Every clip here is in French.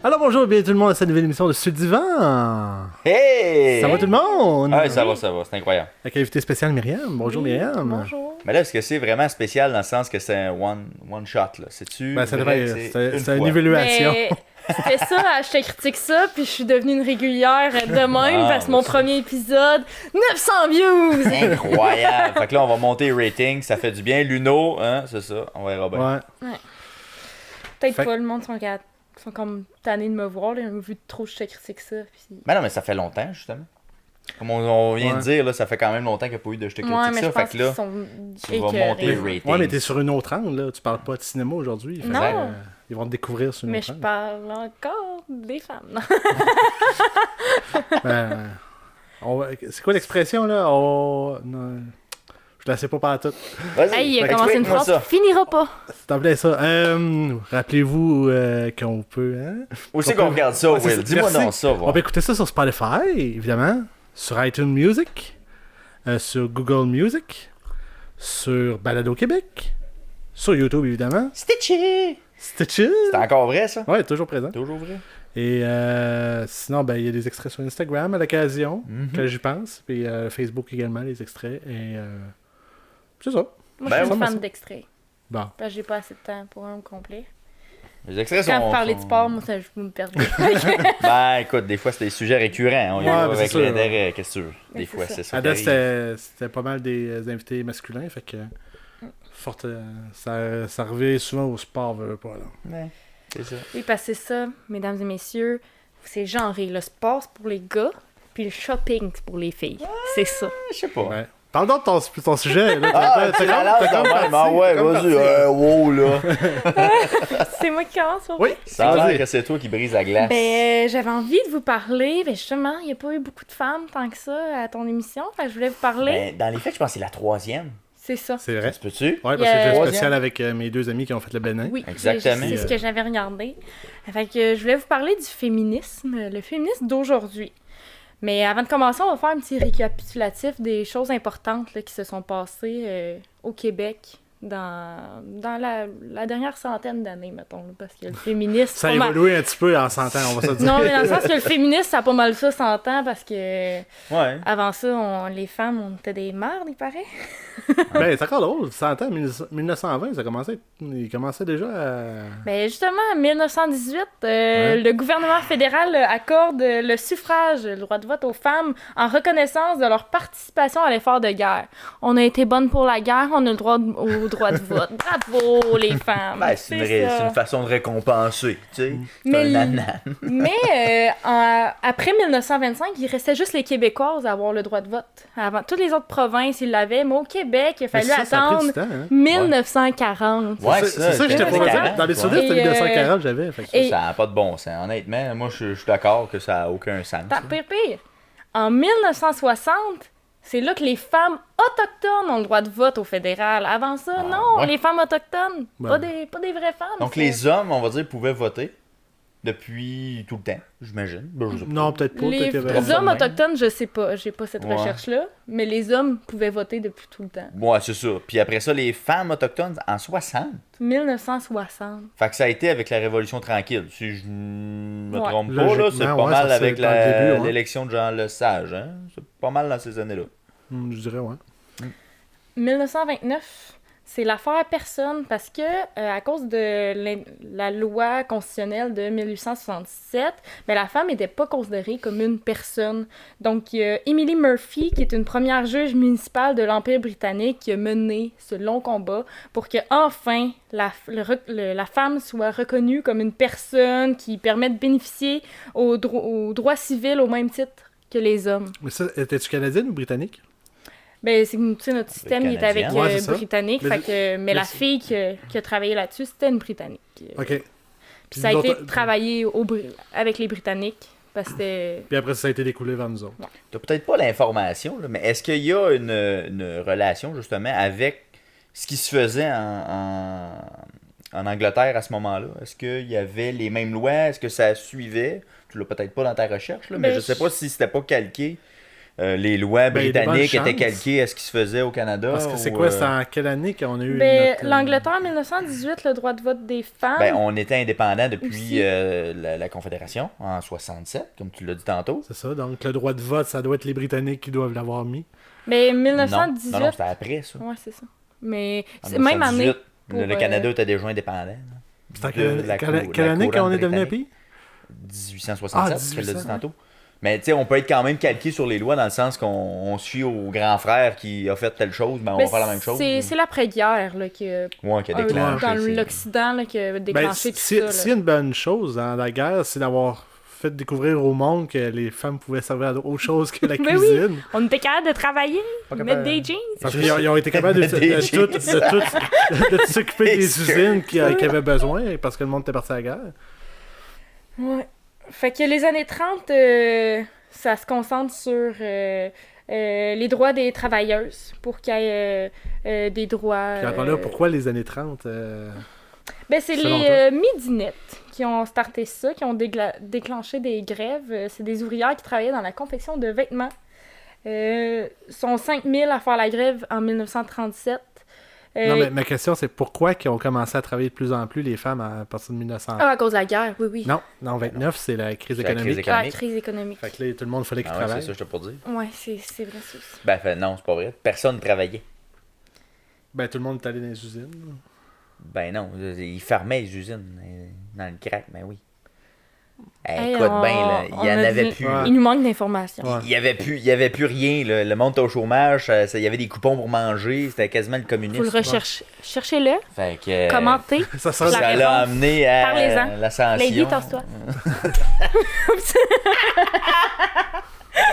Alors bonjour, bienvenue tout le monde à cette nouvelle émission de Sud Divan. Hey! Ça va tout le monde? Ah, ça va, c'est incroyable. Avec invité spécial Myriam. Bonjour Myriam. Bonjour. Mais là, est-ce que c'est vraiment spécial dans le sens que c'est un one shot, là? C'est-tu Ben, ça vrai devrait, que c'est une fois? évaluation. Mais c'était ça, je te critique ça, puis je suis devenue une régulière de même, Ah, parce que mon premier épisode, 900 views! Incroyable! Fait que là, on va monter les ratings, ça fait du bien. Luno, hein, c'est ça, on verra bien. Ouais. Peut-être Fait- pas, le monde sont comme tannés de me voir, là, vu trop je te critique ça. Puis... Mais non, mais ça fait longtemps, justement. Comme on vient Ouais. de dire, là, ça fait quand même longtemps qu'il n'y a pas eu de Je te critique Ouais, mais ça. je Fait pense que là, qu'ils sont tu vas écœurés. monter les ratings. Ouais, mais t'es sur une autre angle, là. Tu parles pas de cinéma aujourd'hui. Fait que, Non. ils vont te découvrir sur une Mais autre je angle. parle encore des femmes. Non. Ben, c'est quoi l'expression, là? Non, je la sais pas par tout. Vas-y, Hey, il a commencé une explique-moi phrase ça. qui finira pas. C'est appelé ça. Rappelez-vous qu'on peut... Hein? Où c'est qu'on qu'on peut- regarde ça, Ouais, c'est Will? ça. Dis-moi Merci. non ça, On voir. peut écouter ça sur Spotify, évidemment, sur iTunes Music, sur Google Music, sur Balado Québec, sur YouTube, évidemment. Stitché! Stitches. C'est encore vrai, ça? Ouais, toujours présent. Toujours vrai? Et sinon, ben, il y a des extraits sur Instagram à l'occasion, Mhm. que j'y pense. Puis Facebook également, les extraits. Et c'est ça. Moi, Ben, je suis ouais, une mais fan ça- d'extraits. Bon. Parce que j'ai pas assez de temps pour un au complet. Les extraits Quand sont... vous parlez de sont- sport, moi, ça, je peux me perdre. Ben, écoute, des fois, c'est des sujets récurrents. On y Ouais, va mais avec c'est sûr. l'intérêt, qu'est-ce que tu veux. Mais Des c'est fois, ça. c'est ça. À qui date, arrive. c'était pas mal des invités masculins, fait que forte, ça revient souvent au sport, veut pas, là. Ouais, c'est ça. Oui, parce que c'est ça, mesdames et messieurs, c'est genré. Le sport, c'est pour les gars, puis le shopping, c'est pour les filles. C'est ça. Je sais pas. Ouais. Parle donc de ton sujet, là. Ah, tu la lances quand même. Ah ouais, vas-y. Wow, là. C'est moi qui commence. pour Oui, Ça a vas-y. l'air que c'est toi qui brise la glace. Ben, j'avais envie de vous parler. Ben, justement, il n'y a pas eu beaucoup de femmes tant que ça à ton émission. Fait que je voulais vous parler. Ben, dans les faits, je pense que c'est la troisième. C'est ça. C'est vrai. Ça se peut-tu? Ouais, parce que Yeah. j'étais Troisième. spécial avec mes deux amis qui ont fait le Bénin. Oui, Exactement. c'est ce que j'avais regardé. Fait que je voulais vous parler du féminisme, le féminisme d'aujourd'hui. Mais avant de commencer, on va faire un petit récapitulatif des choses importantes là, qui se sont passées au Québec dans la dernière centaine d'années, mettons. Là, parce que le féminisme... Ça a pas mal- évolué un petit peu en 100 ans, on va se dire. Non, mais dans le sens que le féminisme, ça a pas mal ça 100 ans, parce que Ouais. avant ça, les femmes, on était des mères, il paraît. Ben, c'est encore drôle. 100 ans, 1920, il commençait déjà à... Ben justement, en 1918, Ouais. le gouvernement fédéral accorde le suffrage, le droit de vote aux femmes en reconnaissance de leur participation à l'effort de guerre. On a été bonnes pour la guerre, on a le droit au droit de vote. Bravo les femmes! Ben, c'est ça. une façon de récompenser, tu sais. C'est Mais un l- nanan. Mais après 1925, il restait juste les Québécoises à avoir le droit de vote. Avant, toutes les autres provinces, ils l'avaient, mais au Québec, il a fallu Mais ça a pris attendre du temps, hein. 1940. Ouais, C'est ça que j'étais c'est pour dire. carré. Dans les souvenirs, c'était Et, 1940, j'avais. Fait que- et- Ça n'a pas de bon sens. Honnêtement, moi, je suis d'accord que ça n'a aucun sens. Pire. En 1960, c'est là que les femmes autochtones ont le droit de vote au fédéral. Avant ça, Ah, non, ouais. les femmes autochtones, Ouais. pas des vraies femmes. Donc, ça. les hommes, on va dire, pouvaient voter depuis tout le temps, j'imagine. Ben, je sais pas. Non, peut-être pas. Les peut-être qu'il y avait- ça de hommes même. autochtones, je sais pas, j'ai pas cette Ouais. recherche-là, mais les hommes pouvaient voter depuis tout le temps. Ouais, c'est ça. Puis après ça, les femmes autochtones en 60. 1960. Fait que ça a été avec la Révolution tranquille. Si je me Ouais. trompe pas, là, c'est Logiquement, pas ouais, mal ça, avec c'est dans le début, ouais. l'élection de Jean Lesage. Hein? C'est pas mal dans ces années-là. Je dirais, ouais. 1929, c'est l'affaire personne parce que à cause de la loi constitutionnelle de 1867, ben, la femme n'était pas considérée comme une personne. Donc, il y a Emily Murphy, qui est une première juge municipale de l'Empire britannique, qui a mené ce long combat pour que enfin la femme soit reconnue comme une personne qui permet de bénéficier aux droits civils au même titre que les hommes. Mais ça, étais-tu canadienne ou britannique? Ben, c'est tu sais, notre système, il est avec Canadien. Ouais, c'est ça. britannique, Mais mais la fille qui a travaillé là-dessus, c'était une britannique. OK. Puis ça a nous été autres- travaillé avec les britanniques, parce que c'était... Puis après, ça a été découlé vers nous autres. T'as peut-être pas l'information, là, mais est-ce qu'il y a une relation justement avec ce qui se faisait en Angleterre à ce moment-là? Est-ce qu'il y avait les mêmes lois? Est-ce que ça suivait? Tu l'as peut-être pas dans ta recherche, là, mais Ben, je sais pas si c'était pas calqué les lois Ben, il y a des britanniques bonnes étaient chances. calquées à ce qui se faisait au Canada. Parce que c'est ou, quoi, c'est en quelle année qu'on a eu Ben, notre, l'Angleterre, en 1918, le droit de vote des femmes. Ben, on était indépendant depuis Aussi. la Confédération en 67, comme tu l'as dit tantôt. C'est ça, donc le droit de vote, ça doit être les Britanniques qui doivent l'avoir mis. Mais Non, 1918. non, c'était après ça. Ouais, c'est ça. Mais En c'est même année. 1918, pour, le Canada était déjà indépendant. là. C'est en De quelle, la quelle- cou- quelle la année qu'on couronne est devenu un britannique. pays? 1867, Ah, tu l'as dit 1800, tantôt. Mais tu sais, on peut être quand même calqué sur les lois dans le sens qu'on suit au grand frère qui a fait telle chose, ben on Ben, va faire la même chose. c'est l'après-guerre là, qui a Ouais, qui a dans déclenché. l'Occident là, qui a Ben, déclenché tout s'il y ça. a une bonne chose dans la guerre, c'est d'avoir fait découvrir au monde que les femmes pouvaient servir à autre chose que la Ben oui. cuisine. On était capable de travailler, Pas mettre capable. des jeans. Parce qu'ils ont été capables de s'occuper des usines qui avaient besoin parce que le monde était parti à la guerre. Ouais. Fait que les années 30, ça se concentre sur les droits des travailleuses pour qu'il y ait des droits. Puis encore là, pourquoi les années 30 Ben, c'est selon les toi? midinettes qui ont starté ça, qui ont déclenché des grèves. C'est des ouvrières qui travaillaient dans la confection de vêtements. Sont 5000 à faire la grève en 1937. Non, mais ma question, c'est pourquoi ils ont commencé à travailler de plus en plus les femmes à partir de 1900? Ah, à cause de la guerre, oui, oui. Non, 29, c'est la crise C'est la crise économique. Ah, la crise économique. Fait que là, tout le monde fallait qu'il Ah ouais, c'est travaille. ça, je te pour dire. Ouais, c'est vrai, ça aussi. Ben, non, c'est pas vrai. Personne ne travaillait. Ben, tout le monde est allé dans les usines. Ben non, ils fermaient les usines dans le crack, ben oui. Hey, Écoute on- bien, là, il on y en a avait dit- plus. Ouais. Il nous manque d'informations. Ouais. Il y avait plus rien. Là. Le monde était au chômage, il y avait des coupons pour manger, c'était quasiment le communisme. Faut le rechercher. Cherchez-le, Fait que, commentez. Ça sera La ça réponse. l'a amené à Parlez-en. l'ascension. Lady, tasse-toi.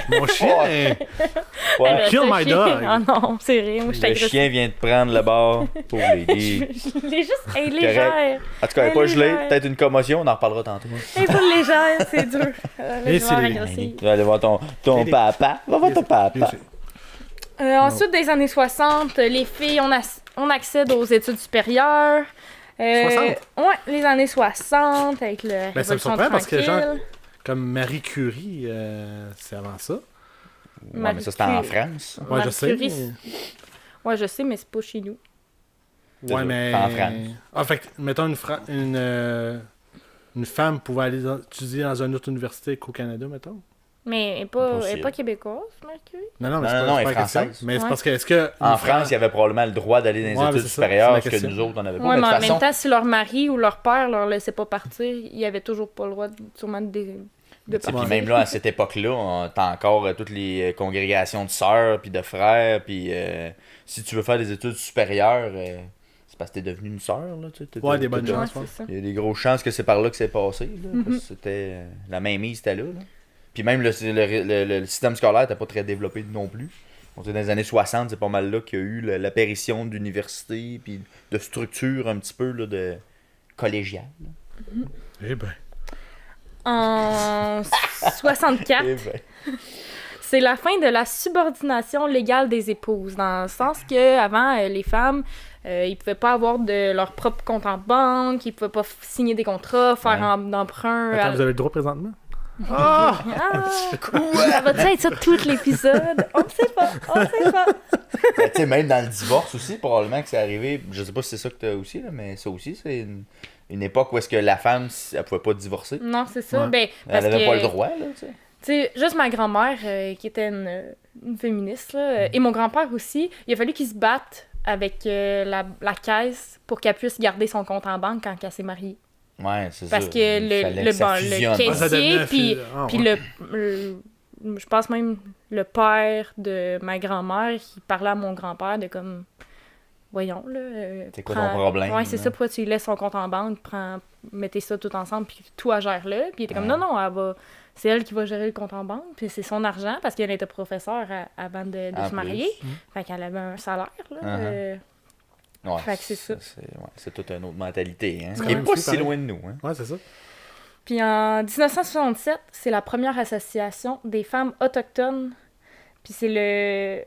mon chien. Ouais. Kill my dog. Ah non, c'est rien. Moi, je Le t'agresse. chien vient de prendre le bord. Pauvre Lady. Elle est juste elle est Correct. légère. En tout cas, elle est pas Elle est gelée, légère. peut-être une commotion, on en reparlera tantôt. Elle est pas légère, c'est dur. Et Elle c'est est les- agressive. Tu vas aller voir ton Lady. papa. Va voir ton papa. Ensuite, des années 60, les filles, on accède aux études supérieures. 60? Ouais, les années 60, avec le Ben, ça me Révolution surprend parce que, genre, tranquille. comme Marie Curie, c'est avant ça. Ouais, mais ça, c'était en Marie France. Ouais, je Marie sais. Curie, Ouais, je sais, mais c'est pas chez nous. Ouais, mais. En France. Ah, fait que, mettons une femme pouvait aller étudier dans une autre université qu'au Canada, mettons. Mais elle est pas Impossible. québécoise, Marie Curie. Non, mais Non, c'est non, pas, non, c'est elle pas est la question. française. Mais c'est Ouais. parce que, est-ce que. En une France, il y avait probablement le droit d'aller dans les Ouais, mais études c'est ça, supérieures, c'est ce ma que question. nous autres, on avait pas. Ouais, Mais mais de en toute façon, même temps, si leur mari ou leur père leur laissait pas partir, ils avaient toujours pas le droit sûrement de puis partir. même là, à cette époque-là, t'as encore toutes les congrégations de sœurs puis de frères, puis si tu veux faire des études supérieures, c'est parce que t'es devenu une sœur, là, tu sais. Ouais, des bonnes Ouais, chances, c'est ouais. ça. Il y a des grosses chances que c'est par là que c'est passé, là, Mm-hmm. parce que c'était la mainmise était là. Puis même le système scolaire n'était pas très développé non plus. On était dans les années 60, c'est pas mal là qu'il y a eu l'apparition d'universités puis de structures un petit peu là, de collégiales. Eh ben. En 64, Eh ben. c'est la fin de la subordination légale des épouses, dans le sens que avant les femmes, ils pouvaient pas avoir de leur propre compte en banque, ils pouvaient pas signer des contrats, faire d'emprunt. Attends, vous avez le droit présentement? Ah! Ça va-tu être ça tout l'épisode? On ne sait pas, on ne sait pas. Ben, tu sais, même dans le divorce aussi, probablement que c'est arrivé. Je sais pas si c'est ça que t'as aussi, là, mais ça aussi, c'est une époque où est-ce que la femme, elle pouvait pas divorcer. Non, c'est ça. Ouais. Ben, Elle parce avait que, pas le droit, là, tu sais. tu sais, juste ma grand-mère, qui était une féministe, là, et mon grand-père aussi, il a fallu qu'ils se battent avec la caisse pour qu'elle puisse garder son compte en banque quand elle s'est mariée. Ouais, c'est Parce ça. que Il fallait que ça fusionne. le Ça devenait caissier, un puis fil- ah, puis ouais. je pense même le père de ma grand-mère, qui parlait à mon grand-père de comme, voyons, là... C'est quoi ton problème, Ouais, c'est là? ça, pourquoi tu lui laisses son compte en banque, mettez ça tout ensemble, puis toi, gère-le. Puis il était comme, Ouais. non, c'est elle qui va gérer le compte en banque, puis c'est son argent, parce qu'elle était professeure avant de En se plus. marier. Fait qu'elle avait un salaire, là. Uh-huh. Ouais, Fait que c'est ça. C'est toute une autre mentalité. Hein? C'est Qui quand est même pas fou, si pareil. loin de nous. Hein? Ouais, c'est ça. Puis en 1967, c'est la première association des femmes autochtones. Puis c'est le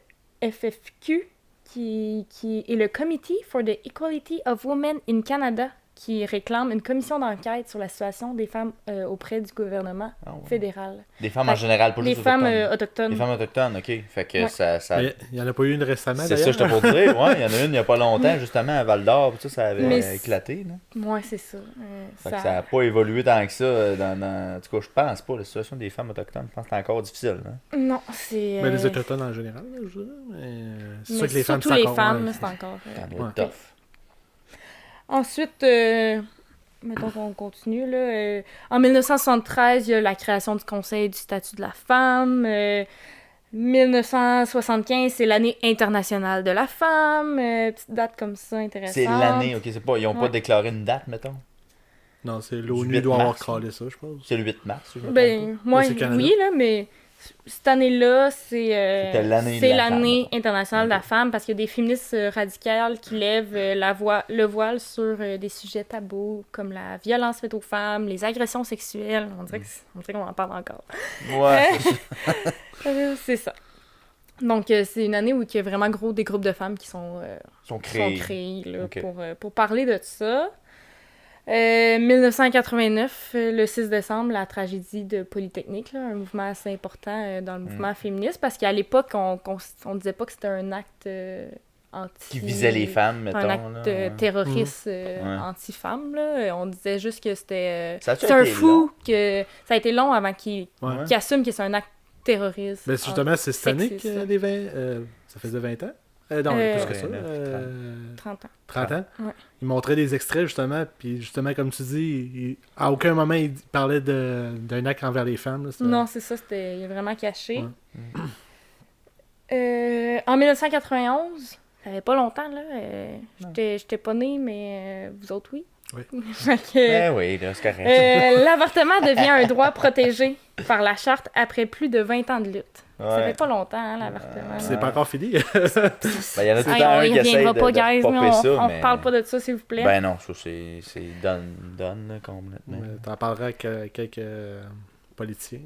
FFQ qui est le Committee for the Equality of Women in Canada qui réclame une commission d'enquête sur la situation des femmes auprès du gouvernement Ah ouais. fédéral. Des femmes en général, pas Les juste femmes autochtones. autochtones. Les femmes autochtones, ok. Fait que Ouais. ça... Mais il n'y en a pas eu une récemment, C'est d'ailleurs. ça, j'étais pour dire. Ouais, il y en a une il n'y a pas longtemps, justement, à Val-d'Or, puis ça avait Mais éclaté. Là. Ouais, c'est ça. Fait que ça n'a pas évolué tant que ça. En tout cas, je pense pas. La situation des femmes autochtones, je pense que c'est encore difficile. Hein. Non, c'est... Mais les autochtones en général, là, je dirais. Mais c'est sûr mais que les femmes, surtout c'est les encore... femmes, ouais. là, c'est encore... Ça doit être Ouais. tough. Ensuite, mettons qu'on continue, là. En 1973, il y a la création du Conseil du statut de la femme. 1975, c'est l'année internationale de la femme. Petite date comme ça, intéressante. C'est l'année, ok. C'est pas, ils n'ont pas Ouais. déclaré une date, mettons. Non, c'est Du l'ONU 8 doit avoir mars, calé ça, je pense. C'est le 8 mars. si je me trompe Ben, moi, c'est Canada. oui, là, mais cette année-là, C'était l'année de c'est la l'année femme. internationale de la Ok. femme parce qu'il y a des féministes radicales qui lèvent le voile sur des sujets tabous comme la violence faite aux femmes, les agressions sexuelles. On dirait qu'on en parle encore. pas. Ouais, c'est ça. C'est ça. Donc, c'est une année où il y a vraiment des groupes de femmes qui sont Ils sont sont créés. créés là, Ok. pour parler de ça. 1989, le 6 décembre, la tragédie de Polytechnique, là, un mouvement assez important dans le mouvement féministe, parce qu'à l'époque, on disait pas que c'était un acte anti... Qui visait les femmes, mettons. un acte là. terroriste Ouais. anti-femme. Là. On disait juste que c'était... Ça a-tu c'est un été fou, que ça a été long avant qu'il Ouais. qu'il assume que c'est un acte terroriste. Mais justement, c'est cette année sexiste, que les 20... ça faisait 20 ans? Non, plus que ça. 29, 30 ans. 30 ans. Ouais. Il montrait des extraits, justement, puis justement, comme tu dis, à aucun moment, il parlait d'un acte envers les femmes. Là, Non, c'est ça, il est vraiment caché. Ouais. En 1991, ça fait pas longtemps, là. J'étais pas née, mais vous autres, oui. Oui. Fait que, Ben oui, là, c'est correct. l'avortement devient un droit protégé par la charte après plus de 20 ans de lutte. Ça Ouais. fait pas longtemps, hein, l'avortement. C'est pas encore fini. Ben, il y en a tout le Hey, temps on un y qui essaie reviendra de, pas, de guys. popper On ça, mais... parle pas de ça, s'il vous plaît. Ben non, ça, c'est done, là, complètement. Mais t'en parleras avec quelques politiciens.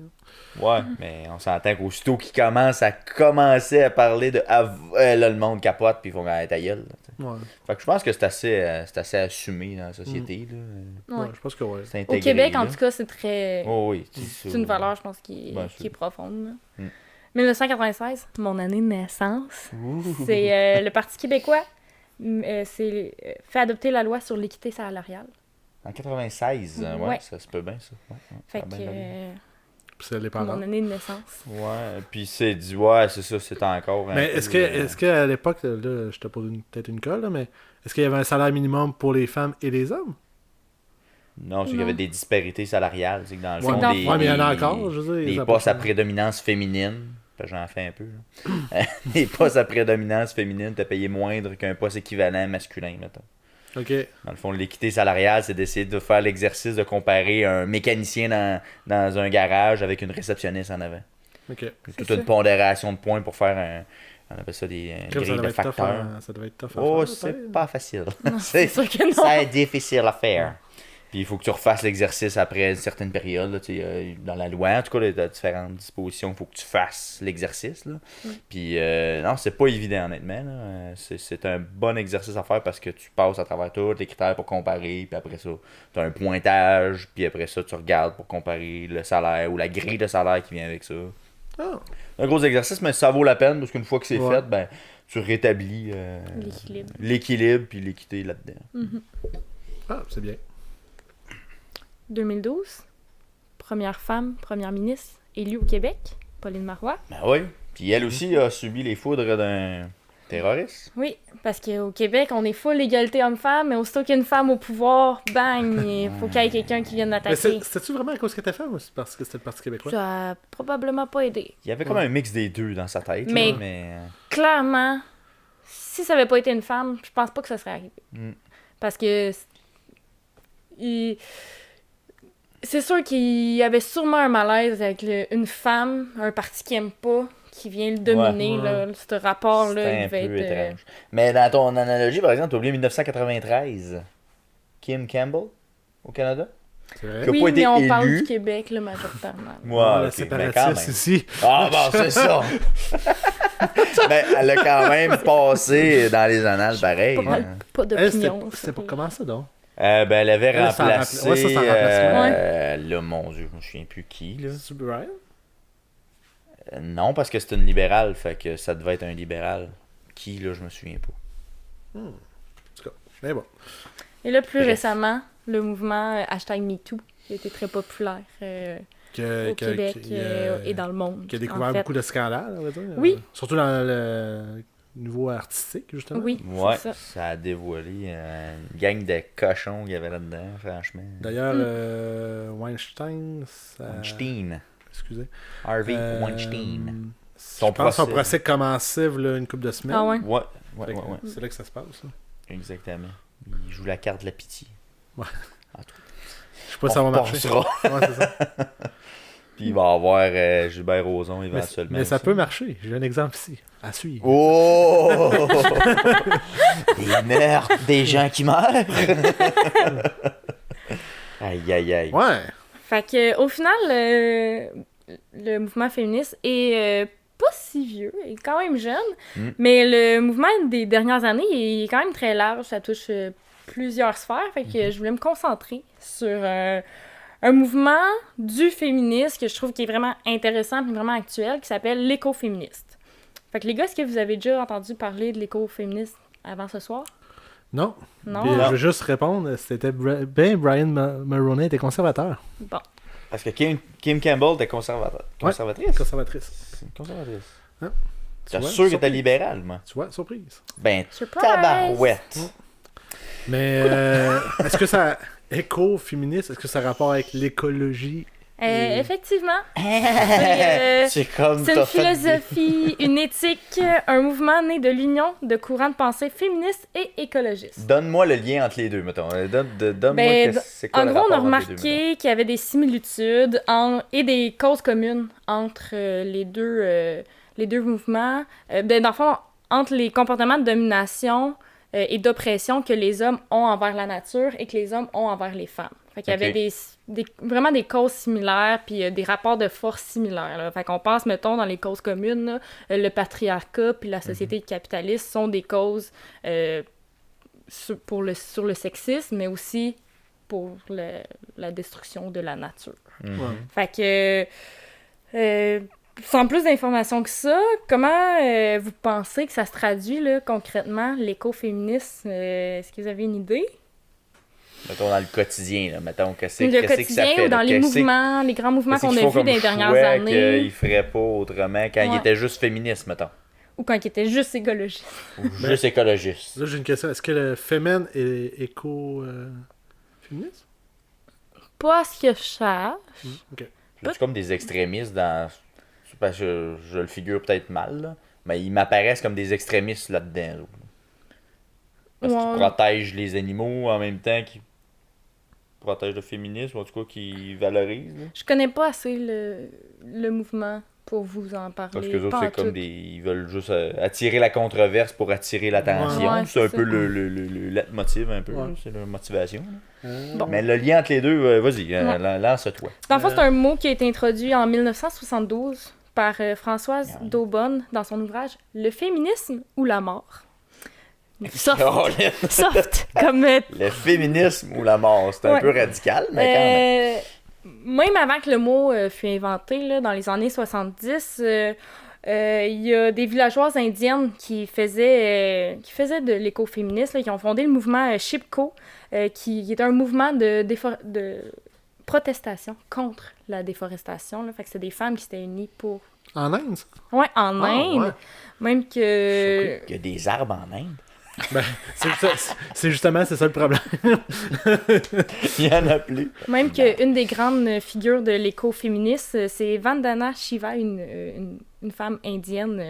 Ouais, mais on s'entend qu'aussitôt qu'ils commencent à commencer à parler de... là, le monde capote, puis ils font ta gueule. Là, t'sais. Ouais. Fait que je pense que c'est assez assumé dans la société. Là. Ouais. Ouais, je pense que ouais. C'est Au intégré. Québec, en là. tout cas, c'est très... Oh oui. C'est une valeur, je pense, qui Ben, est profonde. là. Mm. 1996, mon année de naissance, c'est le Parti québécois fait adopter la loi sur l'équité salariale. En 96, ouais, Ouais. ça se peut bien, ça. Ouais, ouais, Fait ça a que bien allé. Puis c'est les parents. mon année de naissance. Ouais, puis c'est dit, ouais, c'est ça, c'est encore un Mais peu, est-ce qu'à l'époque, là, je te pose peut-être une colle, là, mais est-ce qu'il y avait un salaire minimum pour les femmes et les hommes? Non, c'est qu'il y Non. avait des disparités salariales. C'est que dans le Ouais, fond, dans- des, Ouais, mais il y en a des- encore, je veux dire. des ça postes à passe- prédominance féminine. Ben, j'en fais un peu. Là. Les postes à prédominance féminine, t'as payé moindre qu'un poste équivalent masculin, mettons. OK. Dans le fond, l'équité salariale, c'est d'essayer de faire l'exercice de comparer un mécanicien dans un garage avec une réceptionniste en avant. OK. C'est toute ça. une pondération de points pour faire un. On appelle ça des Ça grilles de devait être tough facteurs. ça devait être tough à Oh, faire, c'est peut-être. pas facile. Non, c'est sûr que non. C'est difficile à faire. Puis il faut que tu refasses l'exercice après une certaine période. Là, tu sais, dans la loi, en tout cas, il y a différentes dispositions. Il faut que tu fasses l'exercice. Là. Puis non, c'est pas évident, honnêtement. Là. C'est un bon exercice à faire parce que tu passes à travers tous les critères pour comparer. Puis après ça, tu as un pointage. Puis après ça, tu regardes pour comparer le salaire ou la grille de salaire qui vient avec ça. Ah, Un gros exercice, mais ça vaut la peine parce qu'une fois que c'est Ouais. fait, ben, tu rétablis l'équilibre puis l'équité là-dedans. ah, c'est bien. 2012, première femme, première ministre élue au Québec, Pauline Marois. Ben oui. Puis elle aussi a subi les foudres d'un terroriste. Oui, parce qu'au Québec, on est full égalité homme-femme, mais aussitôt qu'il y a une femme au pouvoir, bang, il faut qu'il y ait quelqu'un qui vienne Mais l'attaquer. c'était-tu vraiment à cause que t'as fait ou c'est parce que c'était le Parti québécois? Ça a probablement pas aidé. Il y avait comme un mix des deux dans sa tête. Mais- Là, mais... Clairement, si ça avait pas été une femme, je pense pas que ça serait arrivé. Mm. Parce que c'est sûr qu'il y avait sûrement un malaise avec une femme, un parti qui aime pas, qui vient le dominer. Ouais. Là, ce rapport-là, C'était il un devait peu être... étrange. Mais dans ton analogie, par exemple, t'as oublié 1993. Kim Campbell, au Canada. C'est vrai. qui a Oui, pas été mais on parle élu. du Québec, là, majoritairement. Ouais, Ah, le ok, mais quand même. séparatiste ici. Ah bon, c'est ça. Mais elle a quand même passé dans les annales pareil. Pas, hein. pas Elle, d'opinion. c'était pour comment ça, donc? Ben, elle avait Elle, ça remplacé. ouais, ça, c'est en remplacement. Là, mon Dieu, je me souviens plus qui. Là. C'est Brian? Non, parce que c'est une libérale, fait que ça devait être un libéral. Qui, là, je me souviens pas. En tout cas, mais bon. Et là, plus Bref. récemment, le mouvement #MeToo qui a été très populaire au Québec et dans le monde. Qui a découvert en fait. beaucoup de scandales, on va dire. Oui. Surtout dans le niveau artistique, justement. Oui, Ouais, c'est ça. ça a dévoilé une gang de cochons qu'il y avait là-dedans, franchement. D'ailleurs, Weinstein, ça... Weinstein. Excusez. Harvey Weinstein. Je pense que son procès commençait là, une couple de semaines. Ah ouais? Ouais. C'est là que ça se passe. Là. Exactement. Il joue la carte de la pitié. Ouais. En tout cas, Je sais pas si ça va marcher. repensera. Ouais, c'est ça. Puis il va avoir Gilbert Rozon éventuellement. Mais ça aussi. peut marcher. J'ai un exemple ici. À suivre. Oh! Des meurtres, des gens qui meurent. Aïe, aïe, aïe. Ouais. Fait que, au final, le mouvement féministe est pas si vieux, il est quand même jeune, mais le mouvement des dernières années il est quand même très large, ça touche plusieurs sphères, fait que je voulais me concentrer sur un mouvement du féminisme que je trouve qui est vraiment intéressant et vraiment actuel, qui s'appelle l'écoféministe. Fait que les gars, est-ce que vous avez déjà entendu parler de l'écoféminisme avant ce soir? Non. Non? Puis, je veux juste répondre. C'était Brian Mulroney était conservateur. Bon. Parce que Kim Campbell était conservatrice. Conservatrice. Conservatrice. Hein? T'es Tu vois, sûr que t'es surprise. libéral, moi. Tu vois, surprise. Ben, Surprise! tabarouette. Mais est-ce que ça... Éco-féministe, est-ce que ça a rapport avec l'écologie? Effectivement. C'est comme C'est une t'as fait des- philosophie, une éthique, un mouvement né de l'union de courants de pensée féministes et écologistes. Donne-moi le lien entre les deux, mettons. Donne-moi Ben, c'est quoi En le gros, on a rapport entre les deux, mettons. remarqué qu'il y avait des similitudes et des causes communes entre les deux mouvements. Dans le fond, entre les comportements de domination et d'oppression que les hommes ont envers la nature et que les hommes ont envers les femmes. Fait qu'il y avait vraiment des causes similaires puis des rapports de force similaires. Là. Fait qu'on pense, mettons, dans les causes communes, là, le patriarcat puis la société capitaliste sont des causes sur le sexisme, mais aussi pour la destruction de la nature. Ouais. Fait que, sans plus d'informations que ça, comment vous pensez que ça se traduit là, concrètement, l'écoféminisme? Est-ce que vous avez une idée? Mettons dans le quotidien, là. Mettons, qu'est-ce Le que ça quotidien fait, ou dans là? les Qu'est-ce mouvements, les grands mouvements qu'ils qu'on a font vus dans comme les dernières choix années, qu'ils feraient pas autrement quand ils Ouais. étaient juste féministes, mettons. ou quand ils étaient juste écologistes? Ou juste écologistes. Là, j'ai une question. Est-ce que le féminin est éco-féministe? Pas à ce que je sache. Ok. C'est comme des extrémistes dans... C'est parce que je le figure peut-être mal, là. Mais ils m'apparaissent comme des extrémistes là-dedans. Là. Parce qu'ils Ouais. protègent les animaux en même temps qu'ils protègent le féminisme, ou en tout cas qu'ils valorisent. Là. Je connais pas assez le mouvement pour vous en parler. Parce que les autres, Pas en c'est comme tout. des. Ils veulent juste attirer la controverse pour attirer l'attention. Ouais, c'est un c'est peu ça. le leitmotiv, un peu. Ouais. Là. C'est leur motivation. Là. Bon. Mais le lien entre les deux, vas-y, Ouais. lance-toi. Dans le fond, c'est un mot qui a été introduit en 1972 par Françoise Daubonne dans son ouvrage Le féminisme ou la mort. Soft, Caroline. soft comme Le féminisme ou la mort, c'est un Ouais. peu radical, mais quand même. même avant que le mot fût inventé, là, dans les années 70, il y a des villageoises indiennes qui faisaient de l'écoféminisme, là, qui ont fondé le mouvement Chipko, qui est un mouvement de protestation contre la déforestation. Là. Fait que c'est des femmes qui s'étaient unies pour... En Inde, ça? Ouais, en Ah, Inde. ouais. Même que... Il y a des arbres en Inde. Ben, c'est justement c'est ça le problème. Il y en a plus. Même qu'une des grandes figures de l'écoféminisme, c'est Vandana Shiva, une femme indienne